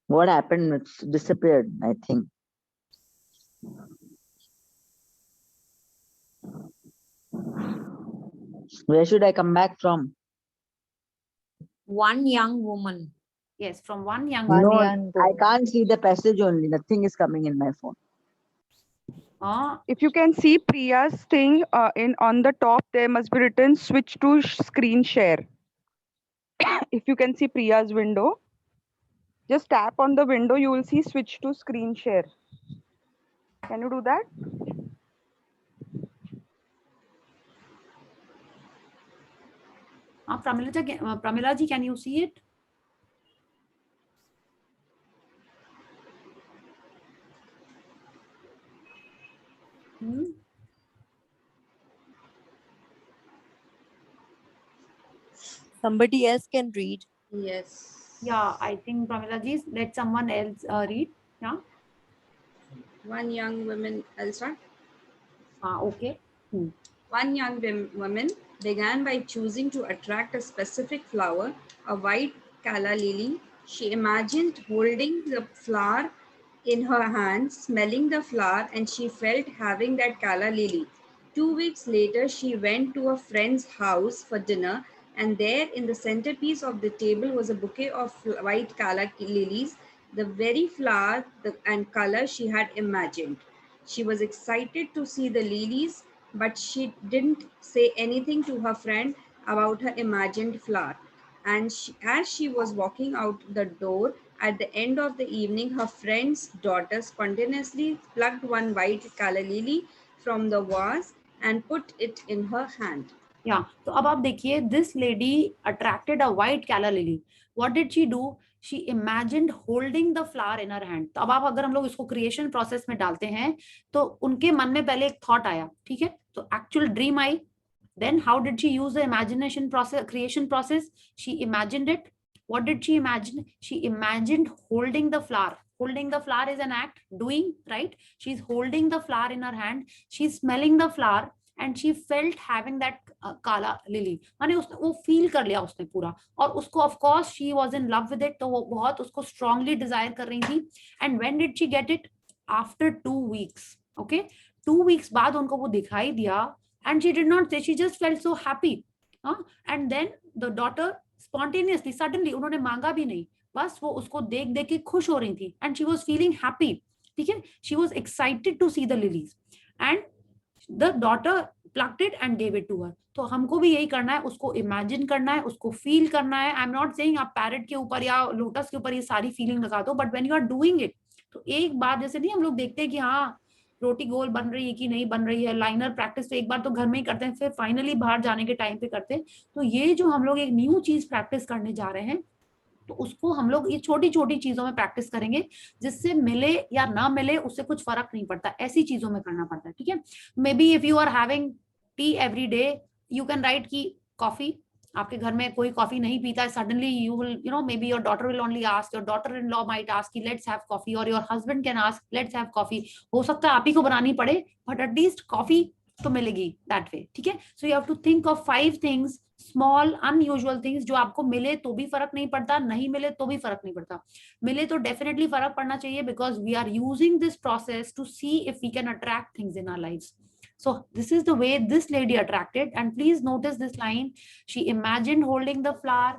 What happened? It's disappeared, I think. Where should I come back from? One young woman. Yes, from one young One No, young I woman. can't see the passage only. Nothing is coming in my phone. If you can see Priya's thing on the top, there must be written switch to screen share. If you can see Priya's window, just tap on the window, you will see switch to screen share. Can you do that? Pramila ji, can you see it? Somebody else can read. Yes. Yeah, I think Pramila ji, let someone else read. Yeah. One young woman, I'll start. Okay. One young woman began by choosing to attract a specific flower, a white calla lily. She imagined holding the flower in her hand, smelling the flower, and she felt having that calla lily. 2 weeks later, she went to a friend's house for dinner, and there in the centerpiece of the table was a bouquet of white calla lilies, the very flower and color she had imagined. She was excited to see the lilies, but she didn't say anything to her friend about her imagined flower. And as she was walking out the door at the end of the evening, her friend's daughter spontaneously plucked one white calla lily from the vase and put it in her hand. Yeah. So अब आप देखिए, this lady attracted a white calla lily. What did she do? She imagined holding the flower in her hand. तो अब आप अगर हम लोग इसको creation process में डालते हैं, तो उनके मन में पहले एक thought आया, ठीक है? तो actual dream I. Then how did she use the imagination process, creation process? She imagined it. What did she imagine? She imagined holding the flower. Holding the flower is an act, doing, right? She's holding the flower in her hand. She's smelling the flower. And she felt having that kala lily. माने उसने वो feel कर लिया उसने पूरा, और उसको of course she was in love with it, तो वो बहुत उसको strongly desire कर रही थी. And when did she get it? After 2 weeks. Okay, 2 weeks बाद उनको वो दिखाई दिया, and she did not say, she just felt so happy. And then the daughter spontaneously, suddenly, उन्होंने मांगा भी नहीं, बस वो उसको देख देख के खुश हो रही थी, and she was feeling happy. ठीक है, she was excited to see the lilies, and the daughter plucked it and gave it to her. तो हमको भी यही करना है, उसको इमेजिन करना है, उसको फील करना है. आई एम नॉट सेइंग आप पैरेट के ऊपर या लोटस के ऊपर ये सारी फीलिंग लगा दो, but when you are doing it, तो एक बार जैसे नहीं हम लोग देखते हैं कि हाँ रोटी गोल बन रही है कि नहीं बन रही है, लाइनर प्रैक्टिस तो एक बार तो घर में ही करते हैं, फिर फाइनली बाहर जाने के टाइम पे करते हैं. तो ये जो हम लोग एक न्यू चीज प्रैक्टिस करने जा रहे हैं, तो उसको हम लोग ये छोटी छोटी चीजों में प्रैक्टिस करेंगे, जिससे मिले या ना मिले उससे कुछ फर्क नहीं पड़ता, ऐसी चीजों में करना पड़ता है. ठीक है, maybe if you are having tea every day, you can write की कॉफी. आपके घर में कोई कॉफी नहीं पीता है, suddenly you will, you know, maybe your daughter will only ask, your daughter in law might ask कि let's have coffee, और your husband can ask let's have coffee. हो सकता है आप ही को बनानी पड़े, बट एटलीस्ट कॉफी तो मिलेगी दैट वे. ठीक है, so you have to think of 5 things, small unusual things, जो आपको मिले तो भी फर्क नहीं पड़ता, नहीं मिले तो भी फर्क नहीं पड़ता, मिले तो डेफिनेटली फर्क पड़ना चाहिए, because we are using this process to see if we can attract things in our lives. So this is the way this lady attracted, and please notice this line. She imagined holding the flower,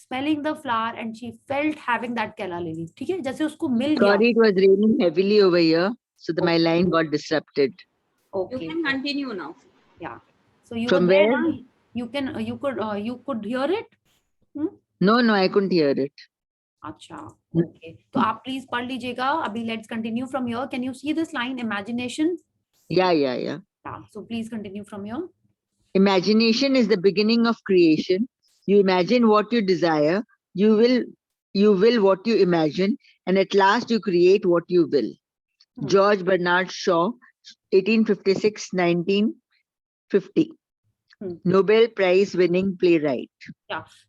smelling the flower, and she felt having that calla lily. ठीक है, जैसे उसको मिल गया. Sorry, it was raining heavily over here, so my line got disrupted. You can continue now. Yeah. So you From were there, where? huh? You could hear it. No, I couldn't hear it. अच्छा, okay. तो आप please पढ़ लीजिएगा. अभी let's continue from here. Can you see this line, imagination? Yeah. Yeah. So please continue from here. Imagination is the beginning of creation. You imagine what you desire. You will what you imagine, and at last you create what you will. George Bernard Shaw, 1856-1950. Nobel Prize winning playwright.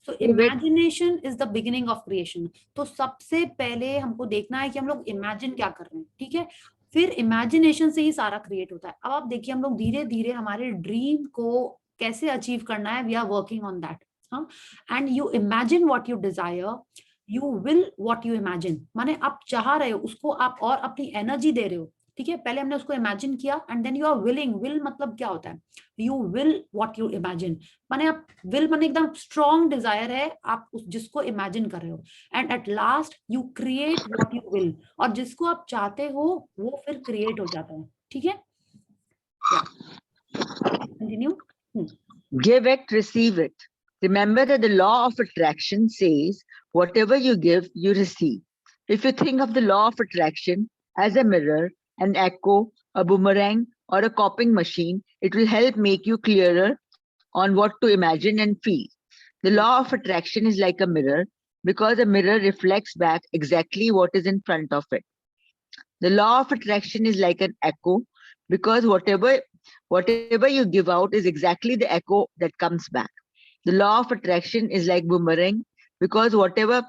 So David. imagination is the beginning of creation. तो सबसे पहले हमको देखना है कि हम लोग imagine क्या कर रहे हैं, ठीक है, फिर इमेजिनेशन से ही सारा क्रिएट होता है. अब आप देखिए हम लोग धीरे धीरे हमारे ड्रीम को कैसे अचीव करना है, we are working on that. And you imagine what you desire, you will what you imagine. माने आप चाह रहे हो उसको, आप और अपनी एनर्जी दे रहे हो, ठीक है. पहले हमने उसको इमेजिन किया and then you are willing. Will मतलब क्या होता है, you will what you imagine. माने आप विल माने एकदम स्ट्रॉन्ग डिजायर है, आप उस जिसको इमेजिन कर रहे हो, and at last you create what you will. और जिसको आप चाहते हो वो फिर क्रिएट हो जाता है, ठीक है. Continue. Give it, receive it. Remember that the law of attraction says whatever you give, you receive. If you think of the law of attraction as a mirror, an echo, a boomerang, or a copying machine, it will help make you clearer on what to imagine and feel. The law of attraction is like a mirror because a mirror reflects back exactly what is in front of it. The law of attraction is like an echo because whatever you give out is exactly the echo that comes back. The law of attraction is like boomerang because whatever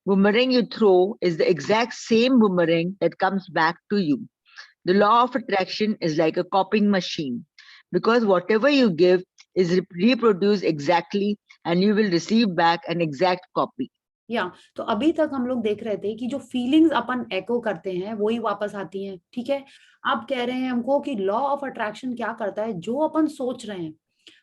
boomerang you throw is the exact same boomerang that comes back to you. The law of attraction is like a copying machine because whatever you give is reproduced exactly and you will receive back an exact copy. तो अभी तक हम लोग देख रहे थे कि जो फीलिंग्स अपन एको करते हैं वही वापस आती हैं, ठीक है. आप कह रहे हैं हमको कि लॉ ऑफ अट्रैक्शन क्या करता है, जो अपन सोच रहे हैं,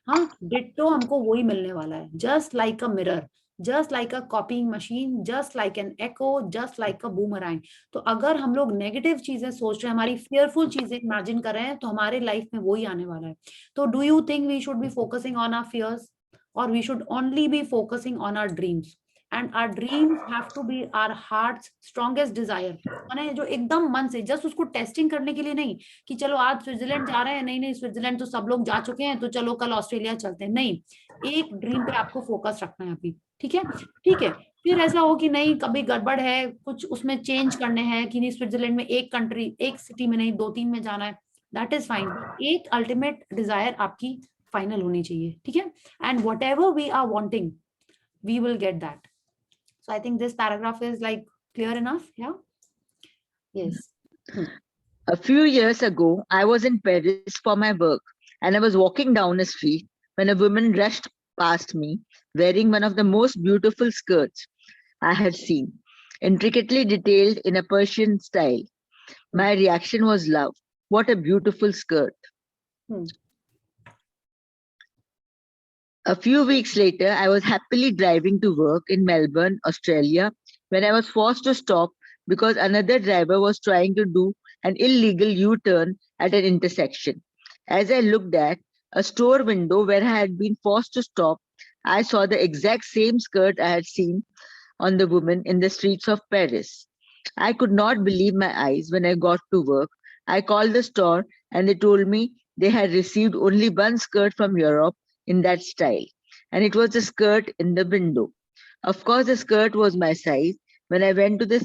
हाँ, डिट्टो हमको वही मिलने वाला है. Just like a mirror, just like a कॉपिंग machine, just like an echo, just like a boomerang. तो अगर हम लोग नेगेटिव चीजें सोच रहे हैं, हमारी फियरफुल चीजें इमेजिन कर रहे हैं, तो हमारे लाइफ में वही आने वाला है. तो do you think we should be focusing on our fears और we should only be focusing on our dreams? And our dreams have to be our heart's strongest desire. माने जो एकदम मन से, जस्ट उसको टेस्टिंग करने के लिए नहीं कि चलो आज स्विट्जरलैंड जा रहे हैं, नहीं नहीं स्विट्जरलैंड तो सब लोग जा चुके हैं, तो चलो कल ऑस्ट्रेलिया चलते हैं. नहीं, एक ड्रीम पे आपको फोकस रखना है अभी, ठीक है. ठीक है, फिर ऐसा हो कि नहीं कभी गड़बड़ है, कुछ उसमें चेंज करने हैं कि नहीं स्विट्जरलैंड में एक कंट्री, एक सिटी में नहीं 2-3 में जाना है, दैट इज फाइन. एक अल्टीमेट डिजायर आपकी फाइनल होनी चाहिए, ठीक है. And whatever we are wanting we will get that. So I think this paragraph is like clear enough. Yeah. Yes. A few years ago, I was in Paris for my work and I was walking down a street when a woman rushed past me wearing one of the most beautiful skirts I had seen, intricately detailed in a Persian style. My reaction was love. What a beautiful skirt. A few weeks later, I was happily driving to work in Melbourne, Australia, when I was forced to stop because another driver was trying to do an illegal U-turn at an intersection. As I looked at a store window where I had been forced to stop, I saw the exact same skirt I had seen on the woman in the streets of Paris. I could not believe my eyes when I got to work. I called the store and they told me they had received only one skirt from Europe in that style, and it was the skirt in the window. Of course, the skirt was my size. When I went to the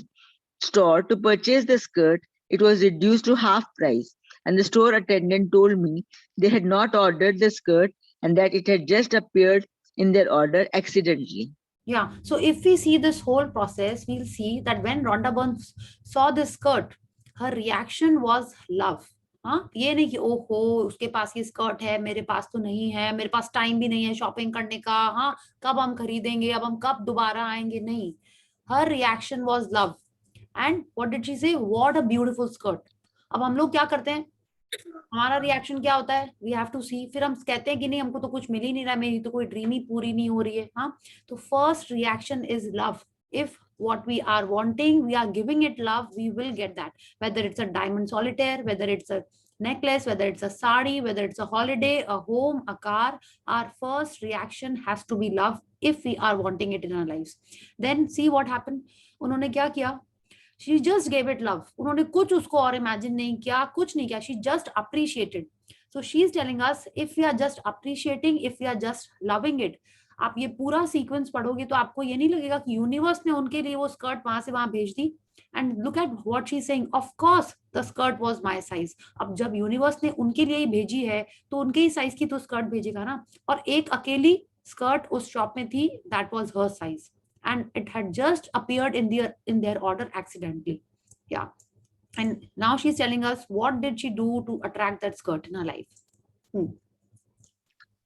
store to purchase the skirt, it was reduced to half price, and the store attendant told me they had not ordered the skirt and that it had just appeared in their order accidentally. Yeah, so if we see this whole process, we'll see that when Rhonda Byrne saw this skirt, her reaction was love. हाँ, ये नहीं कि ओहो उसके पास ये skirt है, मेरे पास तो नहीं है, मेरे पास टाइम भी नहीं है शॉपिंग करने का, हाँ कब हम खरीदेंगे, अब हम कब दोबारा आएंगे, नहीं. हर reaction was love. And what did she say, what a beautiful skirt. अब हम लोग क्या करते हैं, हमारा रिएक्शन क्या होता है, वी हैव टू सी, फिर हम कहते हैं कि नहीं हमको तो कुछ मिल ही नहीं रहा, मेरी तो कोई ड्रीम ही पूरी नहीं हो रही है. हाँ, तो first reaction is love. If what we are wanting, we are giving it love, we will get that. Whether it's a diamond solitaire, whether it's a necklace, whether it's a sari, whether it's a holiday, a home, a car, our first reaction has to be love if we are wanting it in our lives. Then see what happened. उन्होंने क्या किया, she just gave it love. उन्होंने कुछ उसको और imagine नहीं किया, कुछ नहीं किया, she just appreciated. So she is telling us, if we are just appreciating, if we are just loving it, आप ये पूरा सीक्वेंस पढ़ोगे तो आपको ये नहीं लगेगा कि यूनिवर्स ने उनके लिए वो स्कर्ट वहां से वहां भेज दी. And look at what she's saying. Of course the skirt was my size. अब जब यूनिवर्स ने उनके लिए ही भेजी है तो उनके ही साइज की तो स्कर्ट भेजेगा ना. और एक अकेली स्कर्ट उस शॉप में थी, that was her size, and it had just appeared in their order accidentally. Yeah. And now she's telling us what did she do to attract that skirt in her life.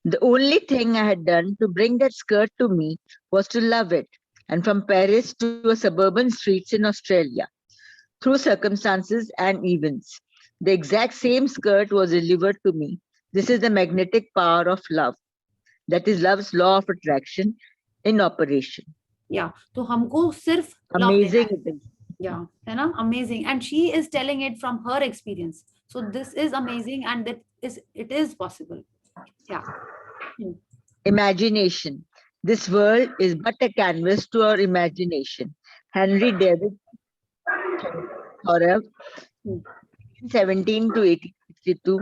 The only thing I had done to bring that skirt to me was to love it. And from Paris to a suburban streets in Australia, through circumstances and events, the exact same skirt was delivered to me. This is the magnetic power of love. That is love's law of attraction in operation. Yeah. तो हमको सिर्फ Amazing it is. Yeah, है ना, amazing. And she is telling it from her experience. So this is amazing, and it is possible. Yeah. Imagination. This world is but a canvas to our imagination. Henry David Thoreau, 17 to 1862,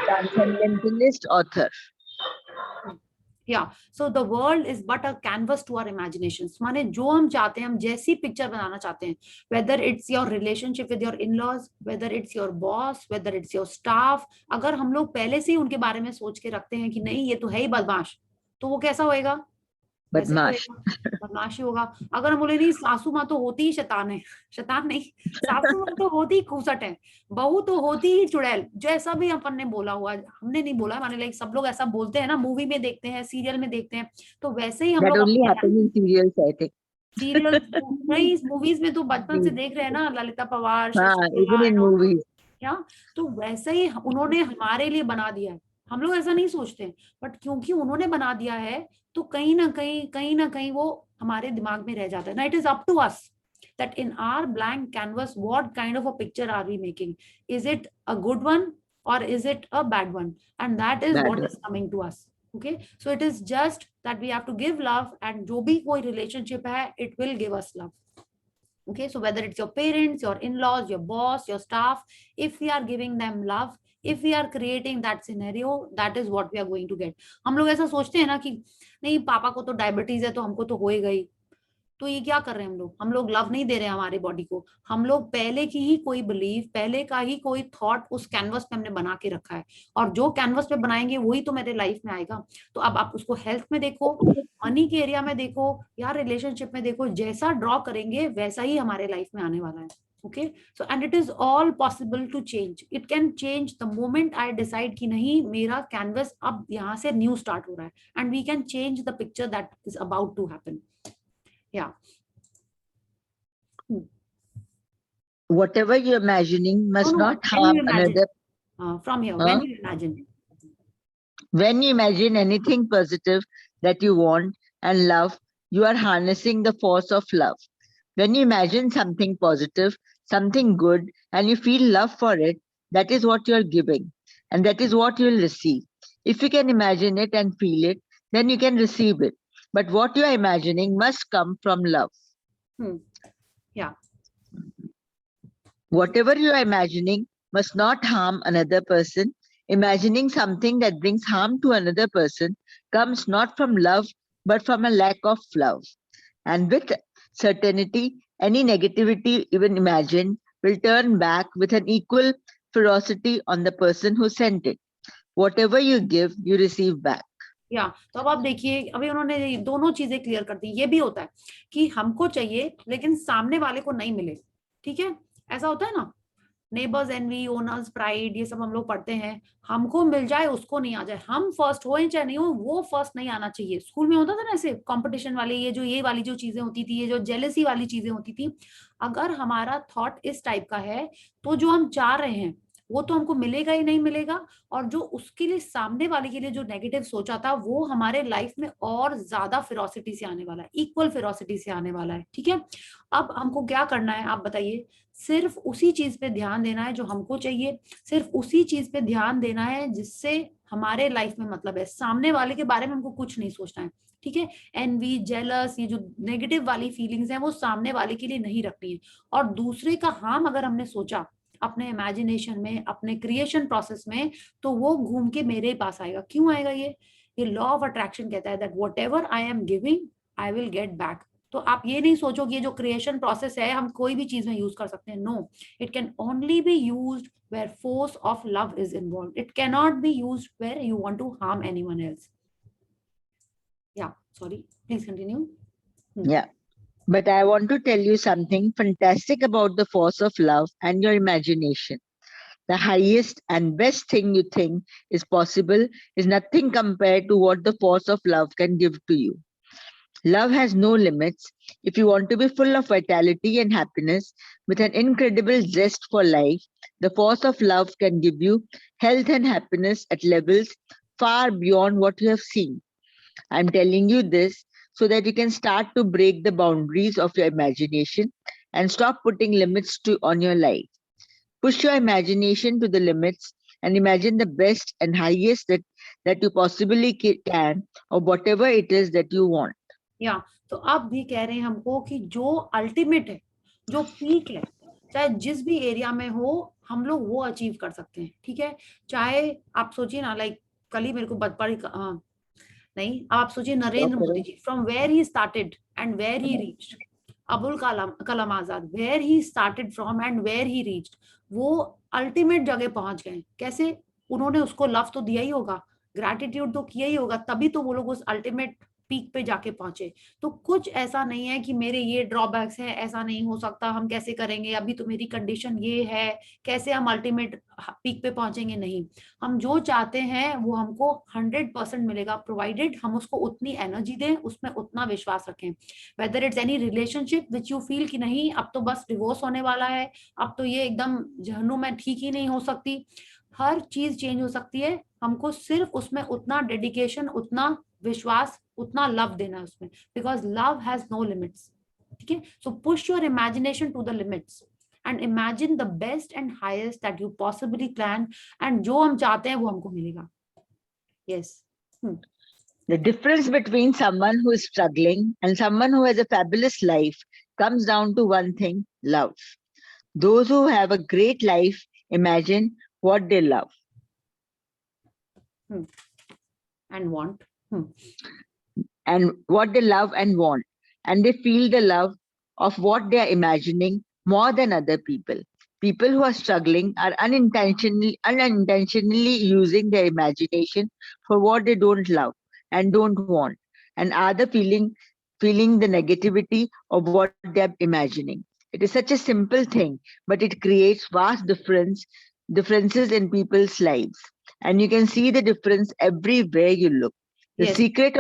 transcendentalist author. Yeah, so the world is but a canvas to our imaginations. माने जो हम चाहते हैं, हम जैसी picture बनाना चाहते हैं, whether it's your relationship with your in-laws, whether it's your boss, whether it's your staff, अगर हम लोग पहले से ही उनके बारे में सोच के रखते हैं कि नहीं ये तो है ही बदमाश, तो वो कैसा होएगा? बदमाश. बदमाशी होगा. अगर हम बोले नहीं सासू माँ तो होती ही शैतान है, शैतान नहीं, सासू माँ तो होती ही खूसट है, बहू तो होती ही चुड़ैल, जैसा भी अपन ने बोला हुआ, हमने नहीं बोला, माने लाइक सब लोग ऐसा बोलते हैं ना, मूवी में देखते हैं, सीरियल में देखते हैं, तो वैसे ही हम That only happens in serials, I think. Serial नहीं, मूवीज में तो बचपन से देख रहे हैं ना, Lalita Pawar, even in movies. तो वैसे ही उन्होंने हमारे लिए बना दिया है. हम लोग ऐसा नहीं सोचते, बट क्योंकि उन्होंने बना दिया है तो कहीं ना कहीं वो हमारे दिमाग में रह जाता है ना. It is up to us that in our blank canvas what kind of a picture are we making. Is it a good one or is it a bad one? And that is what is coming to us. Okay, so it is just that we have to give love, and जो भी कोई relationship है, it will give us love. Okay, so whether it's your parents, your in-laws, your boss, your staff, if we are giving them love, if we are creating that scenario, that is what we are going to get. हम लोग ऐसा सोचते हैं ना कि नहीं पापा को तो डायबिटीज है तो हमको तो होएगा ही, तो ये क्या कर रहे हैं हम लोग लव नहीं दे रहे हैं हमारी बॉडी को. हम लोग पहले की ही कोई बिलीफ, पहले का ही कोई थॉट उस कैनवस पे हमने बना के रखा है, और जो कैनवस पे बनाएंगे वही तो मेरे लाइफ में आएगा. तो अब आप उसको हेल्थ में देखो, मनी के एरिया में देखो, या रिलेशनशिप में देखो, जैसा ड्रॉ करेंगे वैसा ही हमारे लाइफ में आने वाला है. Okay, so and it is all possible to change. It can change the moment I decide कि नहीं मेरा कैनवस अब यहाँ से न्यू स्टार्ट हो रहा है, and we can change the picture that is about to happen. Yeah. Whatever you're imagining must not harm another. From here, when you imagine. When you imagine anything positive that you want and love, you are harnessing the force of love. When you imagine something positive, something good, and you feel love for it, that is what you're giving, and that is what you'll receive. If you can imagine it and feel it, then you can receive it. But what you are imagining must come from love. Yeah. Whatever you are imagining must not harm another person. Imagining something that brings harm to another person comes not from love, but from a lack of love. And with certainty, any negativity even imagined will turn back with an equal ferocity on the person who sent it. Whatever you give, you receive back. या तो अब आप देखिए, अभी उन्होंने दोनों चीजें clear कर दी. ये भी होता है कि हमको चाहिए लेकिन सामने वाले को नहीं मिले. ठीक है, ऐसा होता है ना, नेबर्स एनवी, ओनर्स प्राइड, ये सब हम लोग पढ़ते हैं. हमको मिल जाए उसको नहीं आ जाए, हम फर्स्ट हो चाहे नहीं हो, वो फर्स्ट नहीं आना चाहिए. स्कूल में होता था ना ऐसे कंपटीशन वाले, ये वाली जो चीजें होती थी, ये जो जेलसी वाली चीजें होती थी. अगर हमारा थॉट इस टाइप का है तो जो हम चाह रहे हैं वो तो हमको मिलेगा ही नहीं मिलेगा, और जो उसके लिए सामने वाले के लिए जो नेगेटिव सोचा था वो हमारे लाइफ में और ज्यादा फेरोसिटी से आने वाला है, इक्वल फेरोसिटी से आने वाला है. ठीक है, अब हमको क्या करना है आप बताइए. सिर्फ उसी चीज पे ध्यान देना है जो हमको चाहिए, सिर्फ उसी चीज पे ध्यान देना है जिससे हमारे लाइफ में मतलब है. सामने वाले के बारे में हमको कुछ नहीं सोचना है. ठीक है, एनवी, जेलस, ये जो नेगेटिव वाली फीलिंग्स हैं वो सामने वाले के लिए नहीं रखनी है. और दूसरे का हार्म अगर हमने सोचा अपने इमेजिनेशन में, अपने क्रिएशन प्रोसेस में, तो वो घूम के मेरे पास आएगा. क्यों आएगा? ये लॉ ऑफ अट्रैक्शन कहता है that whatever I am giving I will get back. तो आप ये नहीं सोचो कि ये जो क्रिएशन प्रोसेस है हम कोई भी चीज में यूज कर सकते हैं. No, it can only be used where force of love is involved. It cannot be used where you want to harm anyone else. Yeah, sorry, please continue. Yeah. But I want to tell you something fantastic about the force of love and your imagination. The highest and best thing you think is possible is nothing compared to what the force of love can give to you. Love has no limits. If you want to be full of vitality and happiness with an incredible zest for life, the force of love can give you health and happiness at levels far beyond what you have seen. I'm telling you this so that you can start to break the boundaries of your imagination and stop putting limits on your life. Push your imagination to the limits and imagine the best and highest that you possibly can, or whatever it is that you want. या तो अब भी कह रहे हैं हमको कि जो अल्टीमेट है, जो पीक है, चाहे जिस भी एरिया में हो हम लोग वो अचीव कर सकते हैं. ठीक है, चाहे आप सोचिए ना, लाइक कल ही मेरे को बड़ी नहीं, अब आप सोचिए Narendra Modi ji, from where he started and where he reached. Abul Kalam Azad, where he started from and where he reached. वो अल्टीमेट जगह पहुंच गए. कैसे? उन्होंने उसको लव तो दिया ही होगा, ग्रैटिट्यूड तो किया ही होगा, तभी तो वो लोग उस अल्टीमेट पीक पे जाके पहुंचे. तो कुछ ऐसा नहीं है कि मेरे ये ड्रॉबैक्स है, ऐसा नहीं हो सकता, हम कैसे करेंगे, अभी तो मेरी कंडीशन ये है, कैसे हम अल्टीमेट पीक पे पहुंचेंगे. नहीं, हम जो चाहते हैं वो हमको 100% मिलेगा, प्रोवाइडेड हम उसको उतनी एनर्जी दें, उसमें उतना विश्वास रखें. Whether it's any relationship which you feel कि नहीं अब तो बस डिवोर्स होने वाला है, अब तो ये एकदम जहन्नुम में ठीक ही नहीं हो सकती, हर चीज चेंज हो सकती है. हमको सिर्फ उसमें उतना डेडिकेशन, उतना विश्वास, उतना लव देना है उसमें, because love has no limits. ठीक है, so push your imagination to the limits and imagine the best and highest that you possibly plan, and जो हम चाहते हैं वो हमको मिलेगा. Yes. The difference between someone who is struggling and someone who has a fabulous life comes down to one thing: love. Those who have a great life imagine what they love. And want. And what they love and want. And they feel the love of what they are imagining more than other people. People who are struggling are unintentionally using their imagination for what they don't love and don't want, and are feeling the negativity of what they're imagining. It is such a simple thing, but it creates vast differences in people's lives. And you can see the difference everywhere you look. The Yes. secret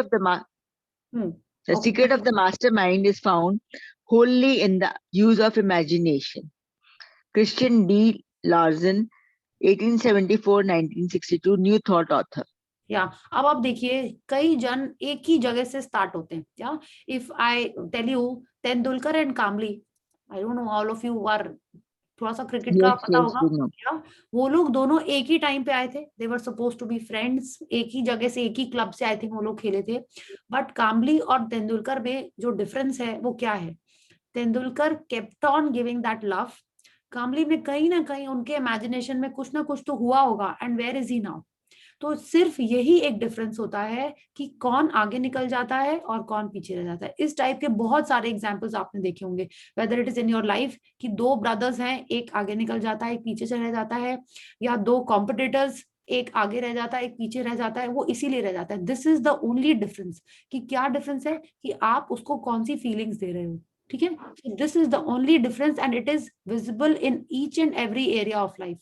of the mastermind is found wholly in the use of imagination. Christian D. Larson, 1874-1962, New Thought author. या अब आप देखिए, कई जन एक ही जगह से स्टार्ट होते हैं. या if I tell you Tendulkar and Kambli, I don't know all of you are, थोड़ा सा क्रिकेट का पता होगा. या वो लोग दोनों एक ही टाइम पे आए थे, they were suppose to be friends, एक ही जगह से, एक ही क्लब से आई थिंक वो लोग खेले थे. बट कामली और तेंदुलकर में जो डिफरेंस है वो क्या है? Tendulkar kept on giving that love. Kambli में कहीं ना कहीं उनके इमेजिनेशन में कुछ ना कुछ तो हुआ होगा, and where is he now. तो सिर्फ यही एक डिफरेंस होता है कि कौन आगे निकल जाता है और कौन पीछे रह जाता है. इस टाइप के बहुत सारे एग्जांपल्स आपने देखे होंगे, whether it is in your life, कि दो ब्रदर्स हैं, एक आगे निकल जाता है, एक पीछे से रह जाता है, या दो कॉम्पिटिटर्स, एक आगे रह जाता है, एक पीछे रह जाता है. वो इसीलिए रह जाता है. This is the only difference. कि क्या डिफरेंस है? कि आप उसको कौन सी फीलिंग्स दे रहे हो. ठीक है, this is the only difference, and it is visible in each and every area of life.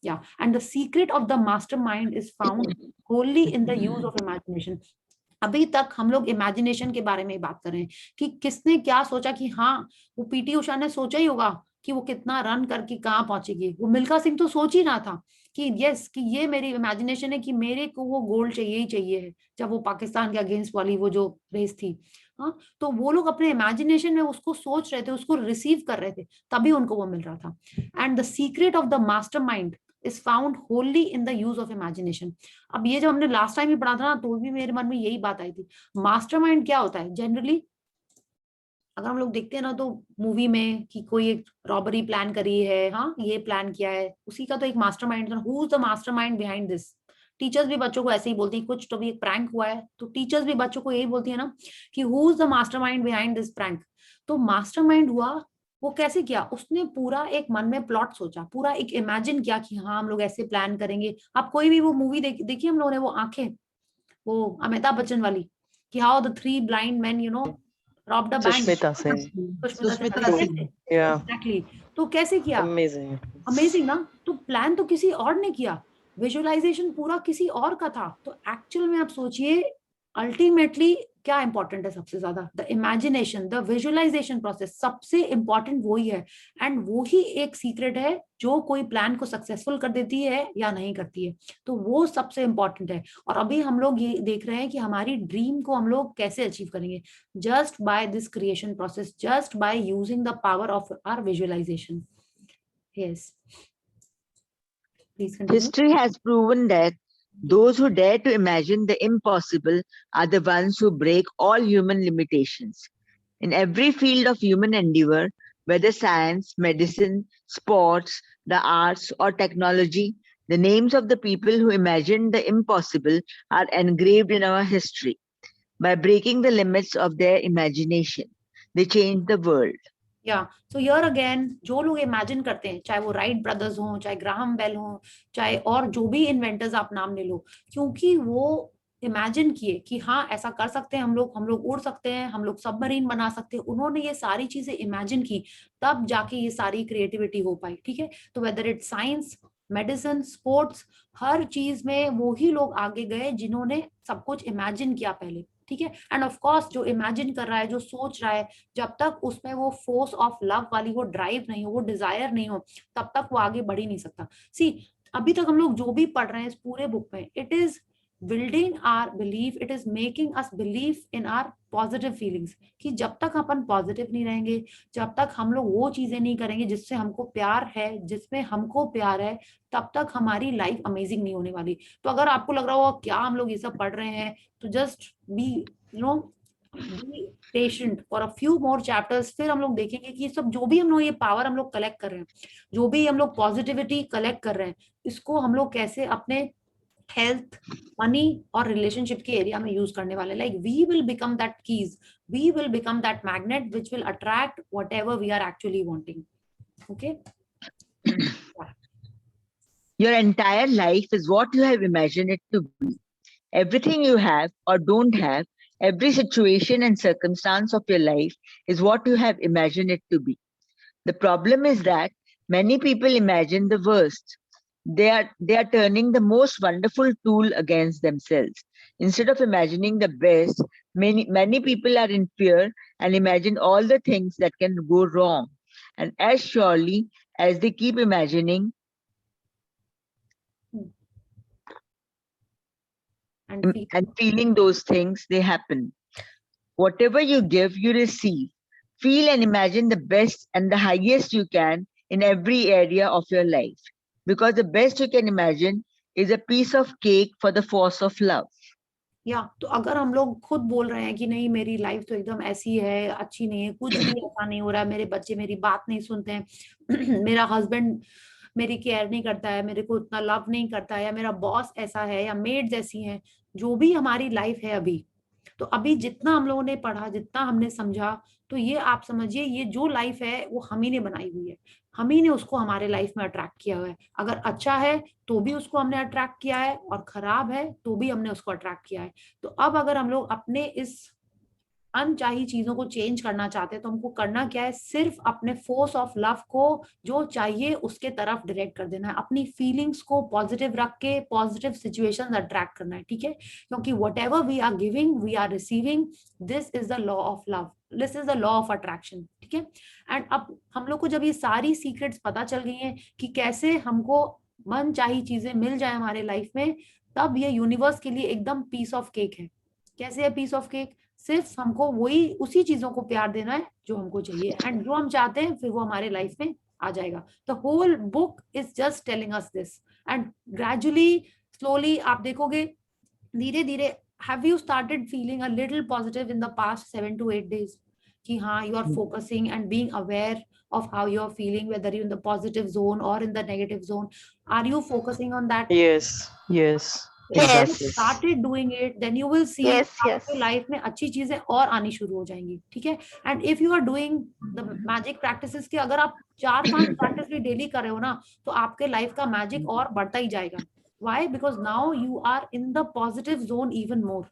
Yeah, and the secret of the mastermind is found wholly in the use of imagination. अभी तक हम लोग imagination के बारे में बात कर रहे हैं कि किसने क्या सोचा, कि हाँ वो पीटी उषा ने सोचा ही होगा कि वो कितना रन करके कहाँ पहुंचेगी. वो मिल्खा सिंह तो सोच ही रहा था कि यस, कि ये मेरी इमेजिनेशन है कि मेरे को वो गोल्ड चाहिए ही चाहिए है, जब वो पाकिस्तान के अगेंस्ट वाली वो जो रेस थी. हाँ, तो वो लोग अपने इमेजिनेशन में उसको सोच रहे थे, उसको रिसीव कर रहे थे, तभी उनको वो मिल रहा था. And the secret of the mastermind is found wholly in the use of imagination. अब ये जो हमने लास्ट टाइम भी पढ़ा था ना, तो भी मेरे मन में यही बात आई थी. मास्टरमाइंड क्या होता है जनरली? अगर हम लोग देखते हैं ना तो मूवी में कि कोई एक रॉबरी प्लान करी है, हाँ ये प्लान किया है, उसी का तो एक mastermind. Who is the mastermind behind this? Teachers भी बच्चों को ऐसे ही बोलती है, कुछ तो भी एक प्रैंक हुआ है तो टीचर्स भी बच्चों को यही बोलती है ना कि who is the mastermind behind this prank. तो मास्टरमाइंड हुआ, वो कैसे किया, उसने पूरा एक मन में प्लॉट सोचा, पूरा एक इमेजिन किया कि हाँ हम लोग ऐसे प्लान करेंगे। आप कोई भी वो मूवी देखी हम लोगों ने, वो आंखें, वो अमिताभ बच्चन वाली, कि how the three blind man robbed a bank। Sushmita Sen. Sushmita Sen, Yeah, exactly. तो कैसे किया, amazing. अमेजिंग ना। तो प्लान तो किसी और ने किया, विजुअलाइजेशन पूरा किसी और का था। तो एक्चुअल में आप सोचिए अल्टीमेटली क्या इंपॉर्टेंट है सबसे ज्यादा, the imagination, the visualisation process, सबसे इंपॉर्टेंट वही है। एंड वो ही एक सीक्रेट है जो कोई प्लान को सक्सेसफुल कर देती है या नहीं करती है। तो वो सबसे इंपॉर्टेंट है। और अभी हम लोग ये देख रहे हैं कि हमारी ड्रीम को हम लोग कैसे अचीव करेंगे, just by this creation process, just by using the power of our visualisation. Yes, please continue. History has proven that those who dare to imagine the impossible are the ones who break all human limitations. In every field of human endeavor, whether science, medicine, sports, the arts, or technology, the names of the people who imagined the impossible are engraved in our history. By breaking the limits of their imagination, they changed the world. या so here again, जो लोग imagine करते हैं, चाहे वो Wright brothers हों, चाहे Graham bell हों, चाहे और जो भी इन्वेंटर्स आप नाम ले लो, क्योंकि वो इमेजिन किए कि हाँ ऐसा कर सकते हैं हम लोग उड़ सकते हैं, हम लोग सबमरीन बना सकते हैं, उन्होंने ये सारी चीजें इमेजिन की, तब जाके ये सारी क्रिएटिविटी हो पाई। ठीक है, तो whether it science, medicine, sports, हर चीज में वो ही लोग आगे गए जिन्होंने सब कुछ इमेजिन किया पहले। ठीक है, एंड ऑफ कोर्स जो इमेजिन कर रहा है, जो सोच रहा है, जब तक उसमें वो फोर्स ऑफ लव वाली वो ड्राइव नहीं हो, वो डिजायर नहीं हो, तब तक वो आगे बढ़ ही नहीं सकता। सी, अभी तक हम लोग जो भी पढ़ रहे हैं इस पूरे बुक में, it is building our belief, it is making us believe in our positive feelings, कि जब तक अपन पॉजिटिव नहीं रहेंगे, जब तक हम लोग वो चीजें नहीं करेंगे जिससे हमको प्यार है, जिसमें हमको प्यार है, तब तक हमारी लाइफ अमेजिंग नहीं होने वाली। तो अगर आपको लग रहा हो क्या हम लोग ये सब पढ़ रहे हैं, तो just be be patient for a few more chapters, फिर हम लोग देखेंगे कि सब जो भी हम लोग ये पावर हम लोग कलेक्ट कर रहे हैं, जो भी हम लोग पॉजिटिविटी कलेक्ट कर रहे हैं, इसको हम लोग कैसे अपने हेल्थ, मनी और रिलेशनशिप के एरिया में यूज करने वाले। Like we will become that keys, we will become that magnet which will attract whatever we are actually wanting. Okay, Your entire life is what you have imagined it to be. Everything you have or don't have, every situation and circumstance of your life is what you have imagined it to be. The problem is that many people imagine the worst. They are turning the most wonderful tool against themselves. Instead of imagining the best, many people are in fear and imagine all the things that can go wrong. And as surely as they keep imagining and feeling those things, they happen. Whatever you give, you receive. Feel and imagine the best and the highest you can in every area of your life. Because the best you can imagine is a piece of cake for the force of love. या तो अगर हम लोग खुद बोल रहे हैं कि नहीं मेरी लाइफ तो एकदम ऐसी है, अच्छी नहीं है, कुछ भी ऐसा नहीं हो रहा है, मेरे बच्चे मेरी बात नहीं सुनते हैं, मेरा हस्बैंड मेरी केयर नहीं करता है, मेरे को उतना लव नहीं करता है, या मेरा बॉस ऐसा है, या मेड जैसी है, जो भी हमारी लाइफ है अभी, तो अभी जितना हम लोगों ने पढ़ा, जितना हमने समझा, तो ये आप समझिए ये जो लाइफ है वो हम ही ने बनाई हुई है, हम ही ने उसको हमारे लाइफ में अट्रैक्ट किया हुआ है। अगर अच्छा है तो भी उसको हमने अट्रैक्ट किया है, और खराब है तो भी हमने उसको अट्रैक्ट किया है। तो अब अगर हम लोग अपने इस अनचाही चीजों को चेंज करना चाहते हैं, तो हमको करना क्या है, सिर्फ अपने फोर्स ऑफ लव को जो चाहिए उसके तरफ डायरेक्ट कर देना है, अपनी फीलिंग्स को पॉजिटिव रख के पॉजिटिव सिचुएशंस अट्रैक्ट करना है। ठीक है, क्योंकि whatever we are giving we are receiving, this is the law of love, this is the law of attraction. ठीक है, एंड अब हम लोग को जब ये सारी सीक्रेट्स पता चल गई हैं कि कैसे हमको मन चाही चीजें मिल जाए हमारे लाइफ में, तब ये यूनिवर्स के लिए एकदम पीस ऑफ केक है। कैसे है पीस ऑफ केक, सिर्फ हमको वही उसी चीजों को प्यार देना है जो हमको चाहिए, एंड जो हम चाहते हैं फिर वो हमारे लाइफ में आ जाएगा। The whole book is just telling us this, and gradually slowly आप देखोगे धीरे धीरे, have you started feeling a little positive in the past 7 to 8 days कि हाँ you are focusing and being aware of how you're feeling, whether you're in the positive zone or in the negative zone? Are you focusing on that? Yes, yes. Exactly. started doing it, then you will see Yes, आपके life में अच्छी चीजें और आनी शुरू हो जाएंगी, ठीक है. And if you are doing the magic practices की अगर आप 4-5 प्रैक्टिस भी डेली कर रहे हो ना, तो आपके लाइफ का मैजिक और बढ़ता ही जाएगा. Why? Because now you are in the positive zone even more.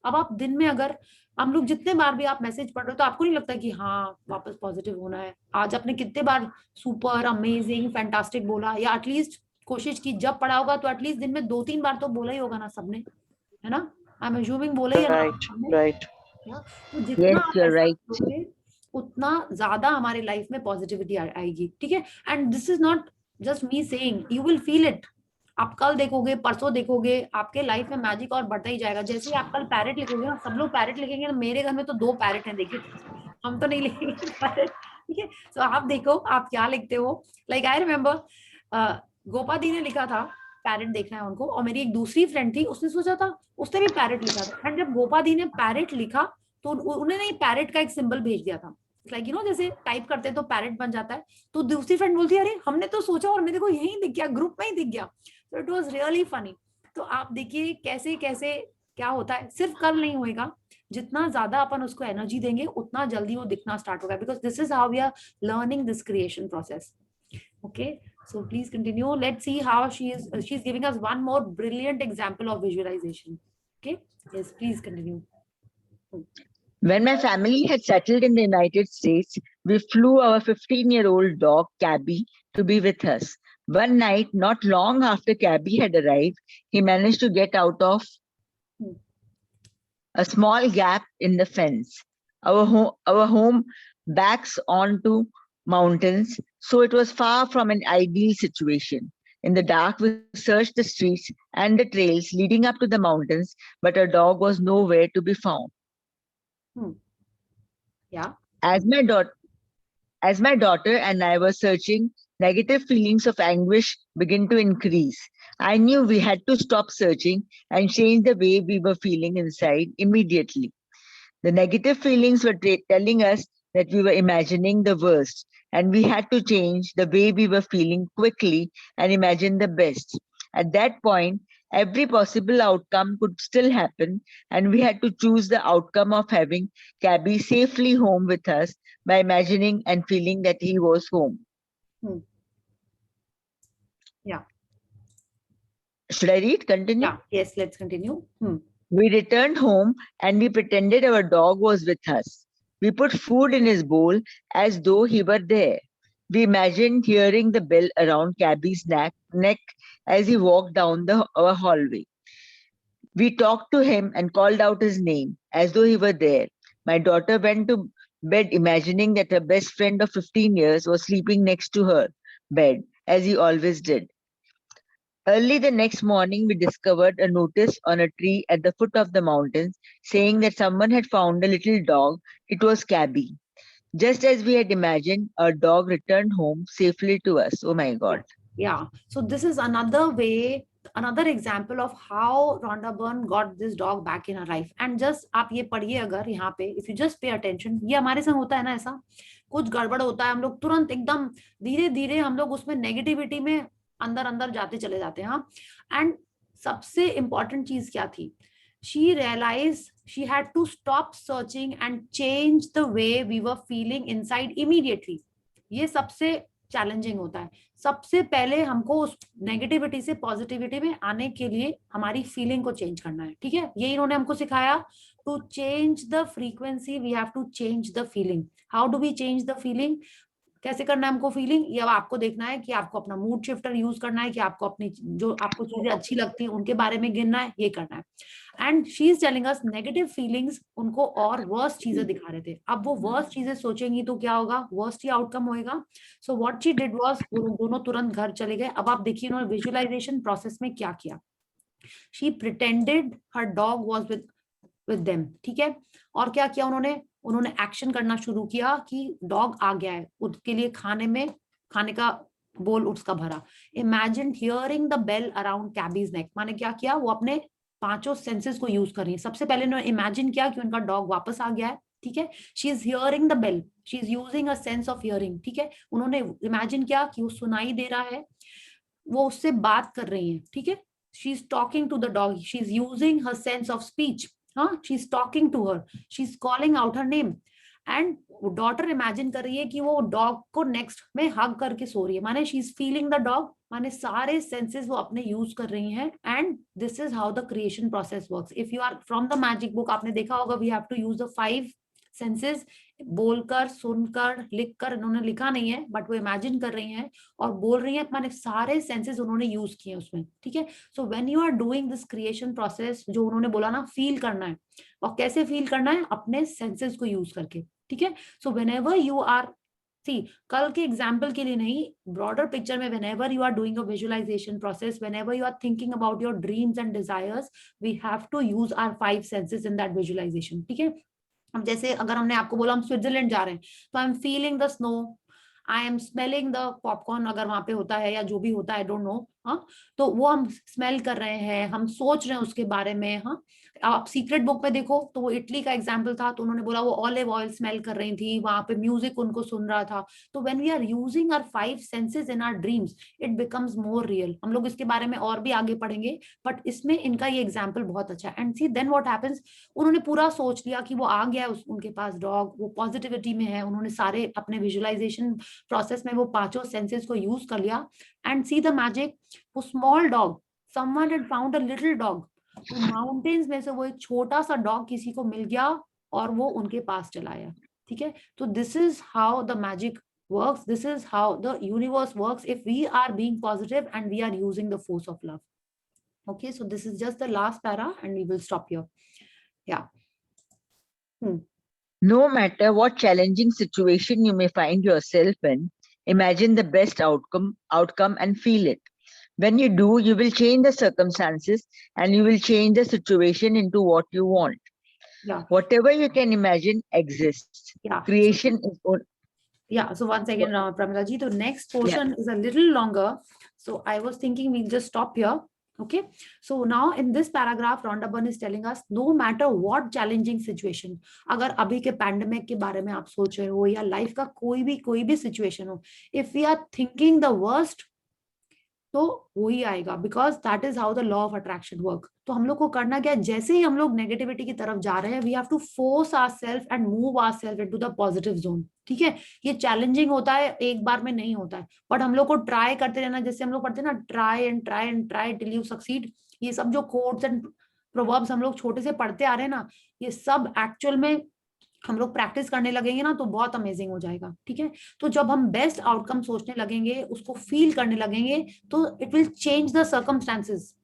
अब आप दिन में अगर हम लोग जितने बार भी आप मैसेज पढ़ रहे हो तो आपको नहीं लगता कि हाँ वापस पॉजिटिव होना है. आज आपने कितने बार सुपर, अमेजिंग, फैंटास्टिक बोला, या एटलीस्ट कोशिश की जब पढ़ा होगा तो एटलीस्ट दिन में 2-3 बार तो बोला ही होगा ना सबने, है ना. आई एम अज्यूमिंग बोला ही है ना सबने. Right. तो जितना Yes, आप you're ऐसा right. करोगे उतना ज्यादा हमारे लाइफ में पॉजिटिविटी आएगी, ठीक है. And this is not just me saying, you will feel it. आप कल देखोगे, परसों देखोगे, आपके लाइफ में मैजिक और बढ़ता ही जाएगा. जैसे ही आप कल पैरेट लिखोगे ना, सब लोग पैरेट लिखेंगे ना. मेरे घर में तो 2 पैरेट हैं, देखिए. हम तो नहीं लिखेंगे पैरेट, ठीक है. तो आप देखो आप क्या लिखते हो. लाइक आई रिमेम्बर गोपा दी ने लिखा था पैरेट देखना है उनको, और मेरी एक दूसरी फ्रेंड थी, उसने सोचा था, उसने भी पैरेट लिखा था. एंड जब गोपा दी ने पैरेट लिखा तो उन्होंने पैरेट का एक सिंबल भेज दिया था. लाइक यू नो, जैसे टाइप करते हैं तो पैरेट बन जाता है. तो दूसरी फ्रेंड बोलती है अरे हमने तो सोचा और मेरे को यही दिख गया, ग्रुप में ही दिख गया. तो इट वाज रियली फनी. तो आप देखिए कैसे कैसे क्या होता है. सिर्फ कल नहीं होएगा, जितना ज्यादा अपन उसको एनर्जी देंगे उतना जल्दी वो दिखना स्टार्ट होगा. Because this is how we are learning this creation process. Okay, so please continue. Let's see how she's giving us one more brilliant example of visualization. Okay, yes, please continue. When my family had settled in the United States, we flew our 15-year-old dog, Cabby, to be with us. One night, not long after Cabby had arrived, he managed to get out of a small gap in the fence. Our home backs onto mountains, so it was far from an ideal situation. In the dark, we searched the streets and the trails leading up to the mountains, but our dog was nowhere to be found. Yeah. As my daughter and I were searching, negative feelings of anguish began to increase. I knew we had to stop searching and change the way we were feeling inside immediately. The negative feelings were telling us that we were imagining the worst, and we had to change the way we were feeling quickly and imagine the best. At that point, every possible outcome could still happen, and we had to choose the outcome of having Cabby safely home with us by imagining and feeling that he was home. Yeah. Should I read? Continue? Yeah. Yes, let's continue. We returned home and we pretended our dog was with us. We put food in his bowl as though he were there. We imagined hearing the bell around Cabby's neck as he walked down our hallway. We talked to him and called out his name as though he were there. My daughter went to bed imagining that her best friend of 15 years was sleeping next to her bed, as he always did. Early the next morning, we discovered a notice on a tree at the foot of the mountains saying that someone had found a little dog. It was Cabby. Just as we had imagined, our dog returned home safely to us. Oh my God. Yeah. So this is another way, another example of how Rhonda Byrne got this dog back in her life. And just आप ये पढ़िए अगर यहाँ पे, if you just pay attention, ये हमारे संग होता है ना ऐसा, कुछ गड़बड़ होता है, हम लोग तुरंत एकदम धीरे धीरे हम लोग उसमें नेगेटिविटी में अंदर अंदर जाते चले जाते हैं. हाँ. एंड सबसे इम्पोर्टेंट चीज क्या थी? She realized she had to stop searching and change the way we were feeling inside immediately. ये सबसे चैलेंजिंग होता है. सबसे पहले हमको उस नेगेटिविटी से पॉजिटिविटी में आने के लिए हमारी फीलिंग को चेंज करना है. ठीक है, ये इन्होंने हमको सिखाया. To change the frequency we have to change the feeling. How do we change the feeling? कैसे करना है हमको फीलिंग? ये अब आपको देखना है कि आपको अपना मूड शिफ्टर यूज करना है, कि आपको अपनी जो आपको चीजें अच्छी लगती हैं उनके बारे में गिनना है, ये करना है. And she is telling us negative feelings उनको और वर्स्ट चीजें दिखा रहे थे. अब वो वर्स्ट चीजें सोचेंगी तो क्या होगा? वर्स्ट ही आउटकम होएगा. So what she did was, वो दोनों तुरंत घर चले गए. अब आप देखिए उन्होंने विजुअलाइजेशन प्रोसेस में क्या किया. She pretended her dog was with them. ठीक है, और क्या किया उन्होंने एक्शन करना शुरू किया कि डॉग आ गया है, उसके लिए खाने का बोल उसका भरा. Imagine hearing the bell around cabbie's neck. माने क्या किया? वो अपने 5 सेंसेस को यूज कर रही है. सबसे पहले उन्होंने इमेजिन किया कि उनका डॉग वापस आ गया है. ठीक है, she is hearing the bell, she is using a sense of hearing. ठीक है, उन्होंने इमेजिन किया कि वो सुनाई दे रहा है, वो उससे बात कर रही है. ठीक है, She's talking to the dog. She's using her sense of speech. She's talking to her. She's calling out her name. And daughter imagine कर रही है कि वो डॉग को नेक्स्ट में हग करके सो रही है, माने she is feeling the dog, माने सारे सेंसेस वो अपने यूज कर रही हैं. And this is how the creation process works. If you are from the magic book, आपने देखा होगा we have to use the 5 senses. बोलकर, सुनकर, लिखकर, इन्होंने लिखा नहीं है बट वो इमेजिन कर रही हैं और बोल रही हैं, माने सारे सेंसेस उन्होंने यूज किए उसमें. ठीक है. So when you are doing this creation process, जो उन्होंने बोला ना, फील करना है. और कैसे फील करना है? अपने सेंसेस को यूज करके. ठीक है. So whenever you are, see, कल के एग्जाम्पल के लिए नहीं, ब्रॉडर पिक्चर में, whenever you are doing a visualisation process, whenever you are thinking about your dreams and desires, we have to use our 5 senses in that visualisation. ठीक है. हम जैसे अगर हमने आपको बोला हम स्विट्जरलैंड जा रहे हैं, तो आई am feeling the snow, I M smelling the popcorn, अगर वहां पे होता है या जो भी होता है, आई डोंट नो. हाँ, तो वो हम स्मेल कर रहे हैं, हम सोच रहे हैं उसके बारे में. हाँ, आप सीक्रेट बुक में देखो तो वो इटली का एग्जाम्पल था, तो उन्होंने बोला वो ऑलिव ऑयल स्मेल कर रही थी, वहां पे म्यूजिक उनको सुन रहा था. तो when we are using our 5 senses in our dreams, it becomes more real. हम लोग इसके बारे में और भी आगे पढ़ेंगे, बट इसमें इनका ये एग्जाम्पल बहुत अच्छा है. And see then what happens, उन्होंने पूरा सोच लिया कि वो आ गया उनके पास डॉग, वो पॉजिटिविटी में है, उन्होंने सारे अपने विजुअलाइजेशन प्रोसेस में वो 5 सेंसेस को यूज कर लिया. एंड सी द मैजिक, वो small dog, someone had found a little dog, mountains में से वो एक छोटा सा डॉग किसी को मिल गया और वो उनके पास चला आया. ठीक है. तो this is how the magic works. This is how the universe works if we are being positive and we are using the force of love. Okay, so this is just the last para and we will stop here. Yeah. No matter what challenging situation you may find yourself in, imagine the best outcome and feel it. When you do, you will change the circumstances and you will change the situation into what you want. Yeah. Whatever you can imagine exists. Yeah. Creation is. Yeah, so one second, Pramila ji, the next portion is a little longer. So I was thinking we'll just stop here. Okay. So now in this paragraph, Rhonda Byrne is telling us, no matter what challenging situation, अगर अभी के pandemic के बारे में आप सोच रहे हो या लाइफ का कोई भी सिचुएशन हो, if we are thinking the worst, तो वही आएगा, because that is how the law of attraction work. तो हम लोग को करना क्या है, जैसे ही हम लोग नेगेटिविटी की तरफ जा रहे हैं, we have to force ourself and move ourself into the positive zone. ठीक है. ये चैलेंजिंग होता है, एक बार में नहीं होता है, बट हम लोग को ट्राई करते रहना. जैसे हम लोग पढ़ते हैं ना, try and try and try till you succeed. ये सब जो कोट्स एंड प्रोवर्ब्स हम लोग छोटे से पढ़ते आ रहे हैं ना, ये सब एक्चुअल में हम लोग प्रैक्टिस करने लगेंगे ना, तो बहुत अमेजिंग हो जाएगा. ठीक है. तो जब हम बेस्ट आउटकम सोचने लगेंगे, उसको फील करने लगेंगे, तो it will change the circumstances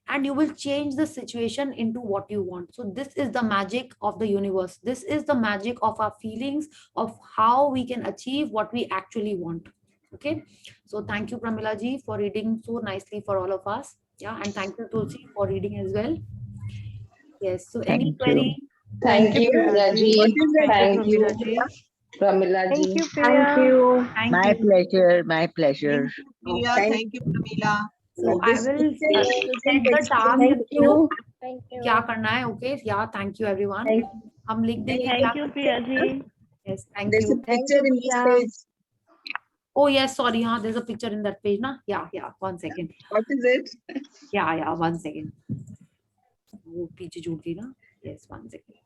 and you will change the situation into what you want. So this is the magic of the universe. This is the magic of our feelings, of how we can achieve what we actually want. Okay. So thank you, Pramila ji, for reading so nicely for all of us. Yeah. And thank you, Tulsi, for reading as well. Yes. So any query? Thank you, Raji. Thank you, Pramila ji. Thank you, Priya. Thank you. My pleasure. My pleasure. Thank you, Pramila. So I will set the task with you. क्या करना है? Okay. Yeah. Thank you, everyone. हम लिख देंगे. Thank you, Priya ji. Yes. Thank There's you. a picture in this page. Oh yes, sorry. हाँ, there's a picture in that page, ना? Yeah. 1 second. What is it? Yeah. 1 second. वो पीछे जुड़ गई ना? Yes. 1 second.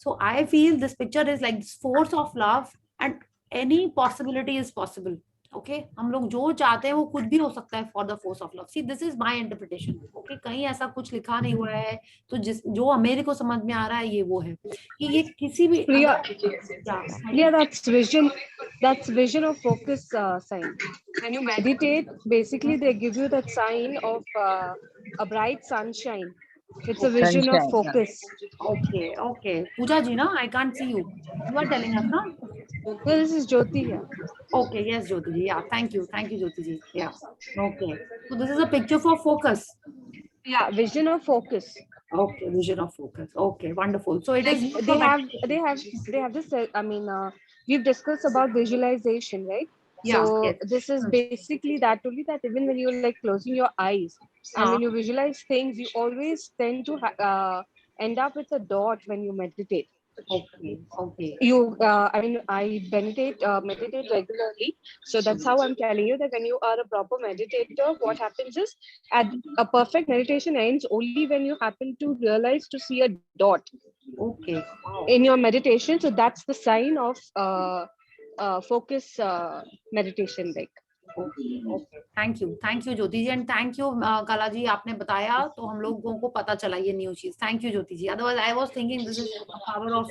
So I feel this picture is like this force of love, and any possibility is possible. Okay, हम लोग जो चाहते हैं वो कुछ भी हो सकता है for the force of love. See, this is my interpretation. Okay, कहीं ऐसा कुछ लिखा नहीं हुआ है, तो जो मेरे को समझ में आ रहा है ये वो है कि ये किसी भी Yeah, that's vision of focus sign. When you meditate, basically they give you that sign of a bright sunshine. It's a vision of focus. Okay. Pooja ji, na, I can't see you. You are telling us, na? No, this is Jyoti here. Okay, yes, Jyoti ji. Yeah, thank you, Jyoti ji. Yeah. Okay. So this is a picture for focus. Yeah, vision of focus. Okay, vision of focus. Okay, wonderful. So it is. They have this. I mean, we've discussed about visualization, right? Yeah. So Yes. this is basically that only, that even when you're like closing your eyes and when you visualize things, you always tend to end up with a dot when you meditate. Okay. You, I mean, I meditate regularly. So that's how I'm telling you that when you are a proper meditator, what happens is at a perfect meditation ends only when you happen to realize to see a dot Okay. Wow. in your meditation. So that's the sign of focus meditation. Like. Okay. Thank you Jyoti ji, and thank you कला जी, आपने बताया तो हम लोगों को पता चला ये न्यू चीज. Thank you Jyoti ji. Otherwise I was thinking this is the power of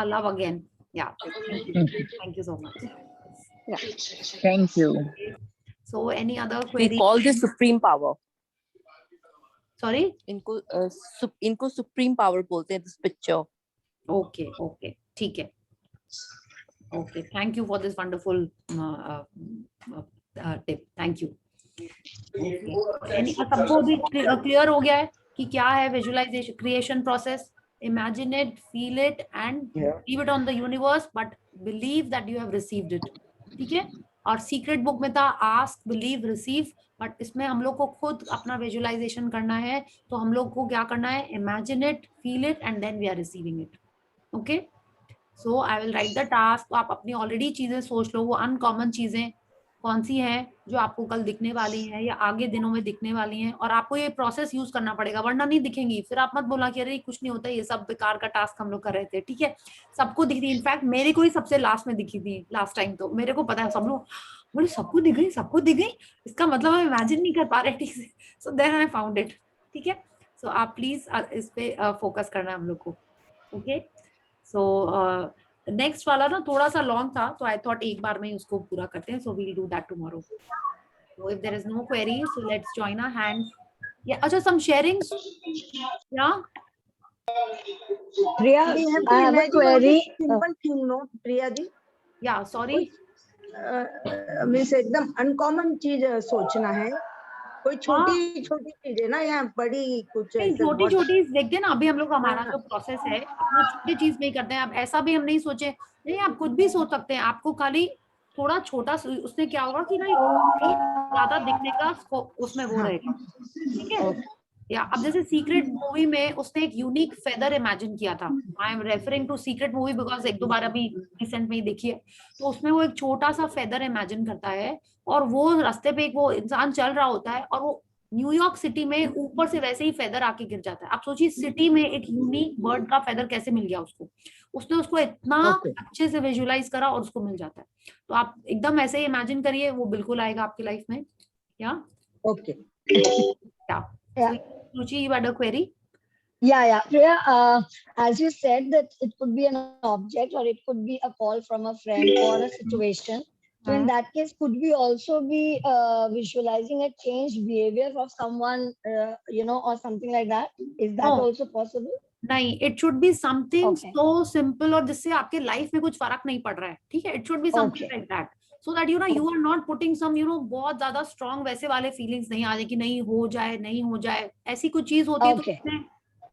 love again. Yeah. Thank you so much. Yeah. Thank you. So any other We query? call this supreme power. Sorry? इनको supreme power बोलते हैं, this picture. Okay. ठीक है. Okay. Thank you for this wonderful tip. Thank you. सबको भी clear हो गया है कि क्या है visualisation creation process? Imagine it, feel it, and leave it on the universe, but believe that you have received it. ठीक है? और सीक्रेट बुक में था आस्क, बिलीव, रिसीव, बट इसमें हम लोग को खुद अपना विजुअलाइजेशन करना है. तो हम लोग को क्या करना है? Imagine it, feel it, and then we are receiving it. Okay, so I will write the task. तो आप अपनी ऑलरेडी चीजें सोच लो, वो अनकॉमन चीजें कौन सी हैं जो आपको कल दिखने वाली हैं या आगे दिनों में दिखने वाली हैं, और आपको ये प्रोसेस यूज करना पड़ेगा वरना नहीं दिखेंगी. फिर आप मत बोला कि अरे कुछ नहीं होता, ये सब बेकार का टास्क हम लोग कर रहे थे. ठीक है, सबको दिख रही. इनफैक्ट मेरे को ही सबसे लास्ट में दिखी थी लास्ट टाइम. तो मेरे को पता है सब लोग बोले सबको दिख गई, इसका मतलब हम इमेजिन नहीं कर पा रहे ठीक से. So then I found it. ठीक है, सो आप प्लीज इस पे फोकस करना है हम लोग को. ओके, सो नेक्स्ट वाला ना थोड़ा सा लॉन्ग था, तो आई थॉट एक बार में ही उसको पूरा करते हैं. So we'll do that tomorrow. So if there is no query, so let's join our hands. Yeah अच्छा, some sharings. Yeah Priya, I have a query. Simple thing, no, Priya ji. या sorry, means एकदम uncommon चीज सोचना है. कोई छोटी चीज है ना, या बड़ी कुछ छोटी छोटी देखते हैं ना. अभी हम लोग हमारा जो प्रोसेस है अपना छोटी चीज नहीं करते हैं. अब ऐसा भी हम नहीं सोचे, नहीं आप कुछ भी सोच सकते हैं. आपको खाली थोड़ा छोटा, उसने क्या होगा कि ना ज्यादा दिखने का उसमें वो रहेगा. ठीक है, या अब जैसे सीक्रेट मूवी में उसने एक यूनिक फेदर इमेजिन किया था. I am referring to secret movie because एक दो बार अभी रिसेंट में ही देखी है. तो उसमें वो एक छोटा सा फेदर इमेजिन करता है, और वो रास्ते पे एक वो इंसान चल रहा होता है, और वो न्यूयॉर्क सिटी में ऊपर से वैसे ही फेदर आके गिर जाता है. आप सोचिए सिटी में एक यूनिक बर्ड का फेदर कैसे मिल गया उसको. उसने उसको इतना अच्छे से विजुअलाइज करा और उसको मिल जाता है. तो आप एकदम ऐसे ही इमेजिन करिए, वो बिल्कुल आएगा आपकी लाइफ में. या okay, Yeah. Ruchi, you had a query? Yeah. Priya, as you said that it could be an object or it could be a call from a friend or a situation. So in that case, could we also be visualizing a changed behavior of someone, or something like that? Is that also possible? नहीं, it should be something so simple और जिससे आपके life में कुछ फर्क नहीं पड़ रहा है. ठीक है, it should be something like that. So that you are not putting some बहुत ज्यादा strong वैसे वाले feelings नहीं आ जाए कि नहीं हो जाए. ऐसी कुछ चीज होती है तो उसमें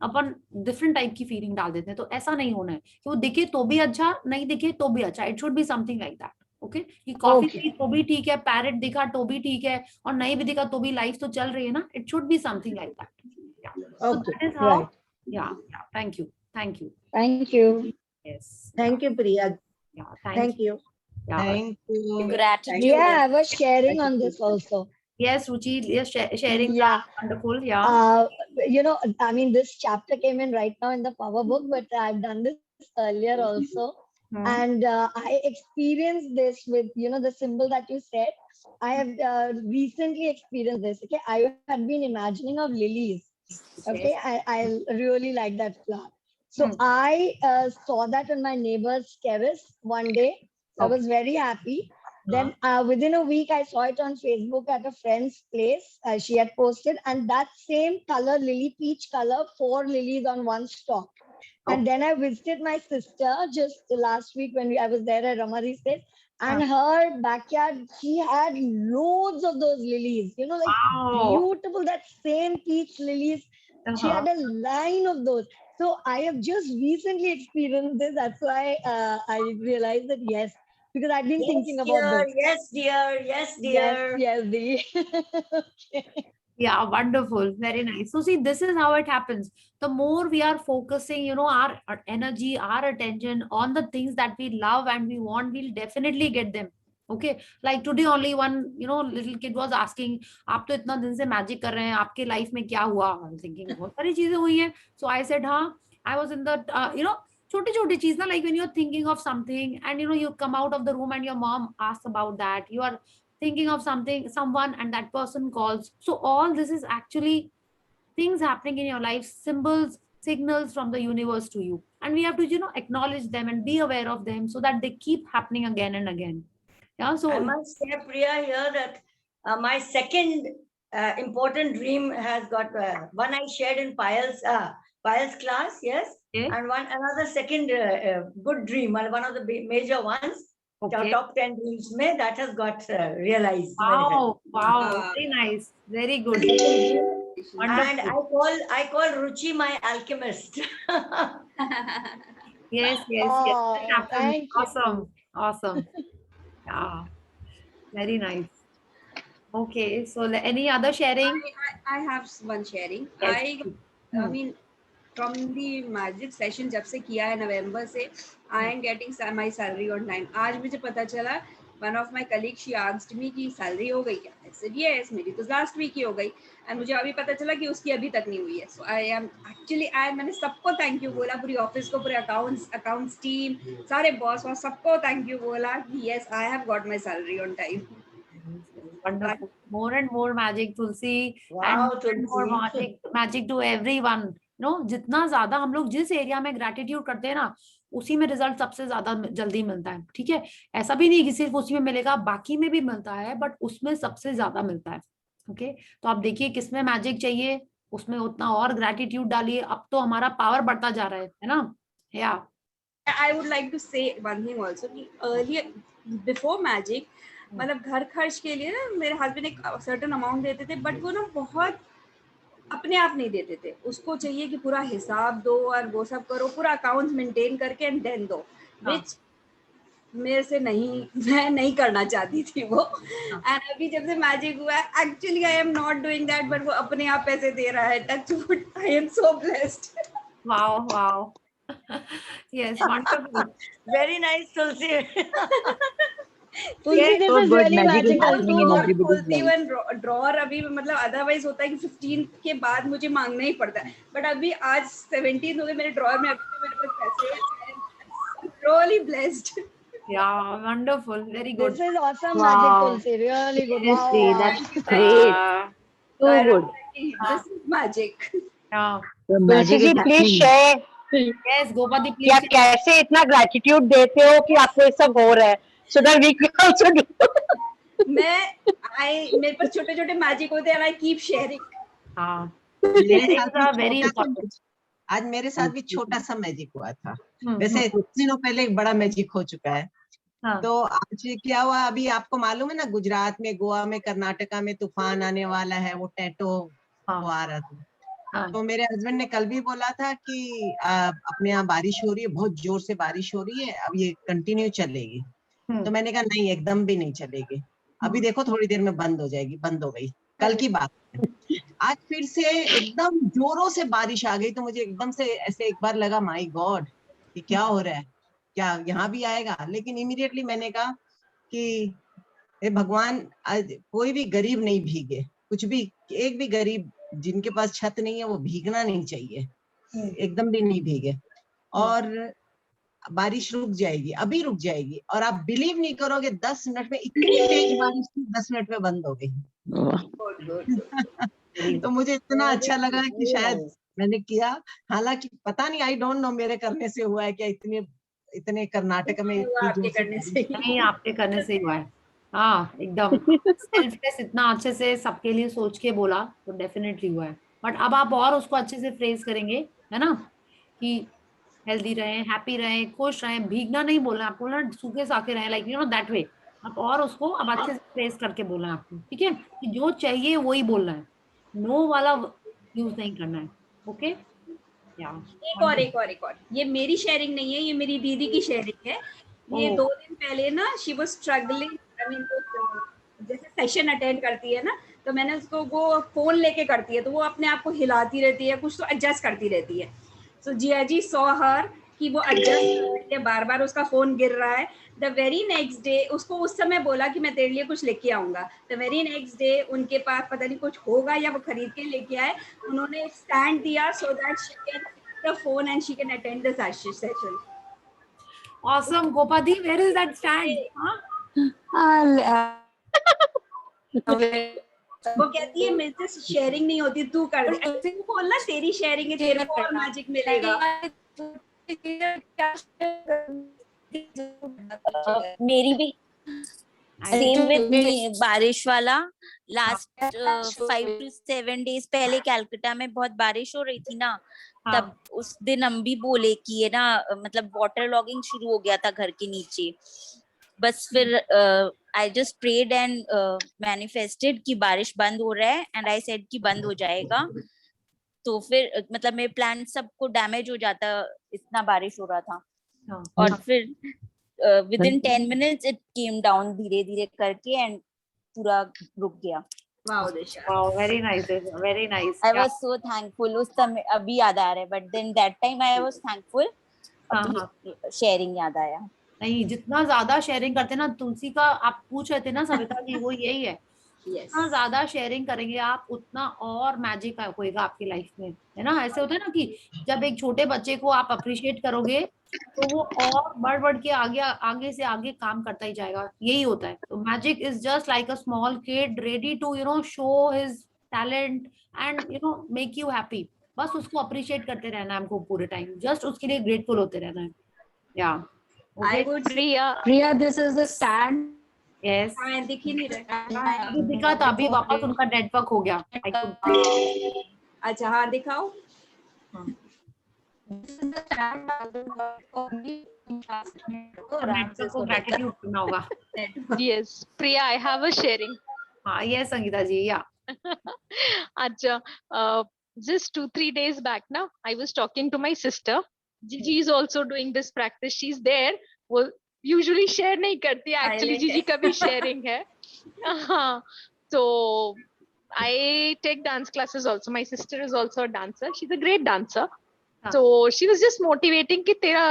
अपन different type की feeling डाल देते हैं. तो ऐसा नहीं होना है कि वो दिखे तो भी अच्छा, नहीं दिखे तो भी अच्छा. It should be something like that. Okay, कि कॉफी पी तो भी ठीक है, पैरेट दिखा तो भी ठीक है, और नहीं भी दिखा तो भी लाइफ तो चल रही है ना. It should be something like that. Okay, yeah, thank you. Yes, thank you, Priya. Yeah, thank you. Thank you. Gratitude. Yeah, I was sharing on this also. Yes, Ruchi, yes, sharing. Yeah, wonderful. Yeah. I mean, this chapter came in right now in the power book, but I've done this earlier also. And I experienced this with, the symbol that you said. I have recently experienced this. Okay, I had been imagining of lilies. Okay, I really like that flower. So I saw that on my neighbor's terrace one day. I was very happy. Then within a week, I saw it on Facebook at a friend's place. She had posted, and that same color, lily peach color, 4 lilies on one stalk. And then I visited my sister just last week when I was there at Ramari's place, and her backyard, she had loads of those lilies, beautiful, that same peach lilies. She had a line of those. So I have just recently experienced this. That's why I realized that, yes, because I've been thinking about this. Yes, dear. Yes, dear. Okay. Yeah, wonderful. Very nice. So see, this is how it happens. The more we are focusing, our energy, our attention on the things that we love and we want, we'll definitely get them. Okay. Like today only one, little kid was asking, आप तो इतना दिन से magic कर रहे हैं, आपके life में क्या हुआ? I'm thinking बहुत सारी चीजें हुई हैं. So I said, हाँ, I was in the, छोटी छोटी चीज ना, like when you're thinking of something and you come out of the room and your mom asks about that, you are thinking of someone, and that person calls. So all this is actually things happening in your life, symbols, signals from the universe to you, and we have to acknowledge them and be aware of them so that they keep happening again and again. Yeah. So I must say, Priya, here that my second important dream has got one I shared in Payal's class, yes, okay. And another second good dream, one of the major ones. Okay. Top 10 dreams mein, that has got realized. Wow, very nice, very good. And I call Ruchi my alchemist. Yes. Oh, That happens. thank you. Awesome. Yeah, very nice. Okay, so any other sharing? I have one sharing. Yes. I mean, from the magic session जब से किया है नवंबर से, I am getting my salary on time. आज मुझे पता चला, one of my colleagues, she asked me कि salary हो गई क्या? I said yes, मेरी तो last week ही हो गई. And मुझे अभी पता चला कि उसकी अभी तक नहीं हुई है. So मैंने सबको thank you बोला, पूरी office को, पूरे accounts team, सारे boss सबको thank you बोला कि yes, I have got my salary on time. Wonderful. More and more magic, Tulsi. Wow, and more magic to everyone. जितना ज्यादा हम लोग जिस एरिया में ग्रेटिट्यूड करते हैं ना, उसी में रिजल्ट सबसे ज्यादा जल्दी मिलता है. ठीक है, ऐसा भी नहीं कि सिर्फ उसी में मिलेगा, बाकी में भी मिलता है, बट उसमें सबसे ज्यादा मिलता है. ओके, तो आप देखिए किसमें मैजिक चाहिए, उसमें उतना और ग्रेटिट्यूड डालिए. अब तो हमारा पावर बढ़ता जा रहा है ना. या I would like to say one thing also कि earlier before magic, मतलब घर खर्च के लिए ना मेरे हस्बैंड एक सर्टेन अमाउंट देते थे, बट वो ना बहुत अपने आप नहीं देते थे. उसको चाहिए कि पूरा हिसाब दो और वो सब करो, पूरा अकाउंट मेंटेन करके एंड देन दो, विच मेरे से नहीं, मैं नहीं करना चाहती थी वो. एंड अभी जब से मैजिक हुआ है, actually I am not doing that, but वो अपने आप पैसे दे रहा है. Touch wood, I am so blessed. Wow. Yes, wonderful. Very nice, Tulsi. Tulsi, Yes, this so is good. really Magic is magical happening in too. everybody's life. Even drawer अभी मतलब otherwise होता है कि 15 के बाद मुझे मांगना ही पड़ता है, बट अभी आज 17 हो गए मेरे ड्रॉर में, अभी मेरे पास पैसे हैं. Really blessed. Yeah, wonderful. Very good. This is awesome Wow. magic, Tulsi. Really good. Seriously, Wow. that's great. So good. This is magic. Yeah. The magic is please happening. Share Yes, Gopati, कि आप please. कैसे इतना gratitude देते हो कि आपको ये सब हो रहा है, so that we can also do. मेरे पास छोटे छोटे मैजिक होते हैं, आई कीप शेयरिंग. हाँ, मेरे साथ भी very छोटा सा important. आज मेरे साथ भी छोटा सा मैजिक हुआ था. हम्म, वैसे कुछ दिनों पहले एक बड़ा मैजिक हो चुका है. हाँ. तो आज क्या हुआ, अभी आपको मालूम है ना, गुजरात में, गोवा में, कर्नाटका में तूफान आने वाला है, वो टैटो हाँ. वो आ रहा था. हाँ. तो मेरे हस्बैंड ने कल भी बोला था कि अपने यहाँ बारिश हो रही है, बहुत जोर से बारिश हो रही है, अब ये कंटिन्यू चलेगी. तो मैंने कहा नहीं, एकदम भी नहीं चलेगी, अभी देखो थोड़ी देर में बंद हो जाएगी. बंद हो गई, कल की बात है. आज फिर से एकदम जोरों से बारिश आ गई, तो मुझे एकदम से ऐसे एक बार लगा, माय गॉड, कि क्या हो रहा है, क्या यहाँ भी आएगा. लेकिन इमीडिएटली मैंने कहा कि हे भगवान, आज कोई भी गरीब नहीं भीगे, कुछ भी, एक भी गरीब जिनके पास छत नहीं है वो भीगना नहीं चाहिए, एकदम भी नहीं भीगे. और बारिश रुक जाएगी, अभी रुक जाएगी, और आप बिलीव नहीं करोगे 10 मिनट में इतनी तेज बारिश थी, 10 मिनट में बंद हो गई. तो मुझे इतना अच्छा लगा कि शायद मैंने किया, हालांकि पता नहीं, आई डोंट नो मेरे करने से हुआ है क्या, इतने कर्नाटक में आपके करने से नहीं, आपके करने से ही हुआ है. हाँ, एकदम सेल्फलेस, इतना अच्छे से सबके लिए सोच के बोला, तो डेफिनेटली हुआ है. बट अब आप और उसको अच्छे से फ्रेज करेंगे, है ना, कि हेल्दी रहें, हैप्पी रहें, खुश रहें. भीगना नहीं बोलना आपको, ना सूखे साखे रहें, लाइक दैट वे. आप और उसको अब अच्छे से फ्रेज करके बोलना है आपको. ठीक है, कि जो चाहिए वही बोलना है, नो वाला यूज नहीं करना है. ओके. एक और ये मेरी शेयरिंग नहीं है, ये मेरी दीदी की शेयरिंग है. ये 2 दिन पहले ना she was struggling, I mean जैसे सेशन अटेंड करती है ना, तो तो मैंने उसको, वो फोन लेके करती है तो वो अपने आप को हिलाती रहती है, कुछ तो एडजस्ट करती रहती है. सो जिया जी सॉ हर कि वो एडजस्ट बार बार उसका फोन गिर रहा है. द वेरी नेक्स्ट डे उसको उस समय बोला कि मैं तेरे लिए कुछ लेके आऊंगा. द वेरी नेक्स्ट डे उनके पास पता नहीं कुछ होगा या वो खरीद के लेके आए. उन्होंने स्टैंड दिया so that she can the phone and she can attend the session. Awesome, Gopadi, where is that stand? वो कहती है मेरे से शेयरिंग नहीं होती, तू कर दे. ऐसे तू बोलना तेरी शेयरिंग है, तेरे को और मैजिक मिलेगा. मेरी भी सेम विद बारिश वाला. लास्ट 5 to 7 days पहले कलकत्ता में बहुत बारिश हो रही थी ना, तब उस दिन हम भी बोले कि ये ना मतलब वाटर लॉगिंग शुरू हो गया था घर के नीचे. बस फिर I just prayed and manifested कि बारिश बंद हो रहा है, एंड आई सेड कि बंद हो जाएगा. तो फिर मतलब मेरे प्लान सबको डैमेज हो जाता, इतना बारिश हो रहा था. और फिर within 10 minutes it came down धीरे धीरे करके एंड पूरा रुक गया. Wow, Disha. Wow, very nice, very nice. I was so thankful उस समय. अभी याद आ रहा है, but then that time I was thankful. Sharing याद आया. नहीं, जितना ज्यादा शेयरिंग करते ना, तुलसी का आप पूछ रहे थे ना सविता जी, वो यही है. जितना ज्यादा शेयरिंग करेंगे आप, उतना और मैजिक होएगा आपकी लाइफ में, है ना. ऐसे होता है ना कि जब एक छोटे बच्चे को आप अप्रिशिएट करोगे तो वो और बढ़ के आगे से आगे काम करता ही जाएगा. यही होता है. तो magic is just like a small kid ready to show his talent and make you happy. बस उसको अप्रिशिएट करते रहना है हमको पूरे टाइम. जस्ट उसके लिए ग्रेटफुल होते रहना है. या I would Priya, this is the stand. Yes. हाँ, दिख ही नहीं रहा. दिखा था अभी, वापस उनका नेटवर्क हो गया. अच्छा हाँ दिखाओ. को gratitude करना होगा. Yes, Priya, I have a sharing. हाँ, yes, संगीता जी, yeah. अच्छा, just 2-3 days back now, I was talking to my sister. Gigi is also doing this practice. She's there. वो usually share नहीं करती. Actually, Gigi का भी sharing है. हाँ, so I take dance classes also. My sister is also a dancer. She's a great dancer. So she was just motivating कि तेरा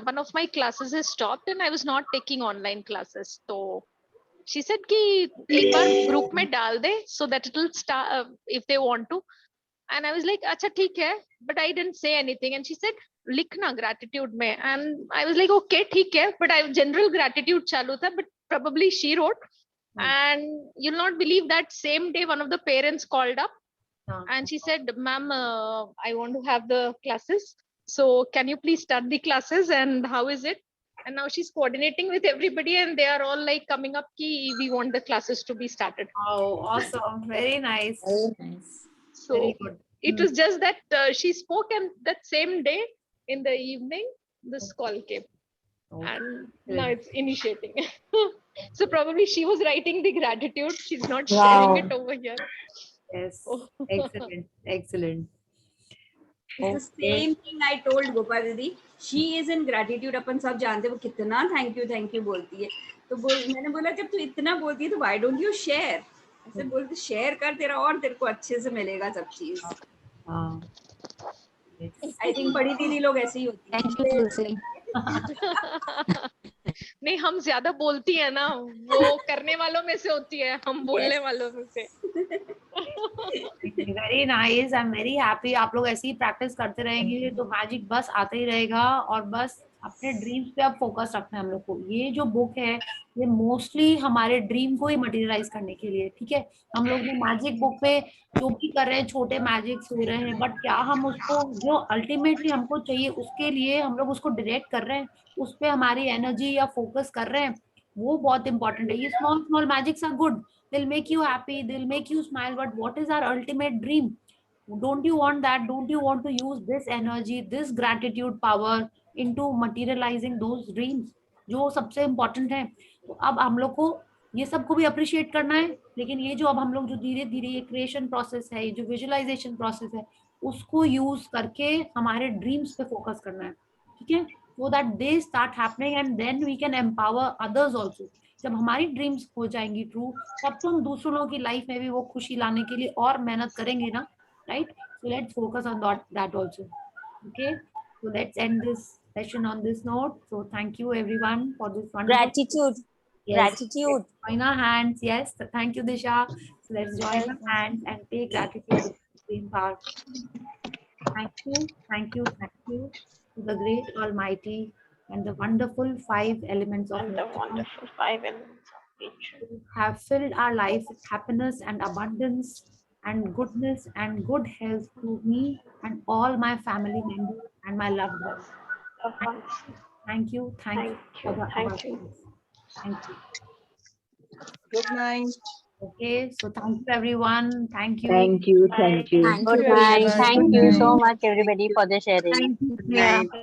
one of my classes has stopped and I was not taking online classes. So she said कि एक बार group में डाल दे so that it will start if they want to. And I was like, अच्छा ठीक है, but I didn't say anything. And she said, लिखना gratitude में. And I was like, okay, ठीक है, but I general gratitude चालू था, but probably she wrote. And you'll not believe that same day one of the parents called up and she said, ma'am, I want to have the classes. So can you please start the classes and how is it? And now she's coordinating with everybody and they are all like coming up ki we want the classes to be started. Oh, awesome. Very nice. Very nice. So very good. It was just that she spoke and that same day in the evening, this call came. And now it's initiating. So probably she was writing the gratitude. She's not sharing it over here. Yes. Excellent. Excellent. It's the same thing I told Gopal Didi. She is in gratitude. अपन सब जानते हैं वो कितना thank you बोलती है. तो मैंने बोला जब तू इतना बोलती है तो why don't you share? ऐसे बोलते share कर, तेरा और तेरे को अच्छे से मिलेगा सब चीज. I think बड़ी दीदी लोग ऐसे ही होती हैं. Thank you. नहीं, हम ज्यादा बोलती है ना, वो करने वालों में से होती है, हम बोलने वालों में से. Very nice. I'm very happy. आप लोग ऐसी ही प्रैक्टिस करते रहेंगे तो मैजिक बस आता ही रहेगा. और बस अपने ड्रीम्स पे अब फोकस रखना है हम लोग को. ये जो बुक है ये मोस्टली हमारे ड्रीम को ही मटेरियलाइज करने के लिए. ठीक है, हम लोग मैजिक बुक पे जो भी कर रहे हैं, छोटे मैजिक्स हो रहे हैं, बट क्या हम उसको जो अल्टीमेटली हमको चाहिए उसके लिए हम लोग उसको डायरेक्ट कर रहे हैं, उस पे हमारी एनर्जी या फोकस कर रहे हैं, वो बहुत इंपॉर्टेंट है. ये small magics are good, they'll make you happy, they'll make you smile, but what is our ultimate dream? Don't you want that? Don't you want to use this energy, this gratitude power into materializing those dreams जो सबसे important है. तो अब हम लोग को ये सबको भी अप्रिशिएट करना है, लेकिन ये जो अब हम लोग जो धीरे धीरे ये क्रिएशन प्रोसेस है, ये जो विजुअलाइजेशन प्रोसेस है, उसको यूज करके हमारे ड्रीम्स पे फोकस करना है. ठीक है, so that they start happening and then we can empower others also. जब हमारी ड्रीम्स हो जाएंगी ट्रू, तब तो हम दूसरों की लाइफ में भी वो खुशी लाने के लिए और मेहनत करेंगे ना, right? So let's focus on that also. Okay, so let's end this session on this note. So thank you everyone for this wonderful Gratitude. Yes. Gratitude. Let's join our hands. Yes, thank you, Disha. So let's join our hands and pay gratitude to Supreme Power. Thank you, thank you, thank you to the great Almighty and the wonderful 5 elements of nature. Wonderful 5 elements of nature. Who have filled our life with happiness and abundance and goodness and good health to me and all my family members and my loved ones. Thank you for the abundance. Thank you. Good night. Okay, so thank you everyone. Thank you. Thank you. Thank you. Thank Good you. night. Thank you so night. much, everybody, for the sharing. Thank you. Good night.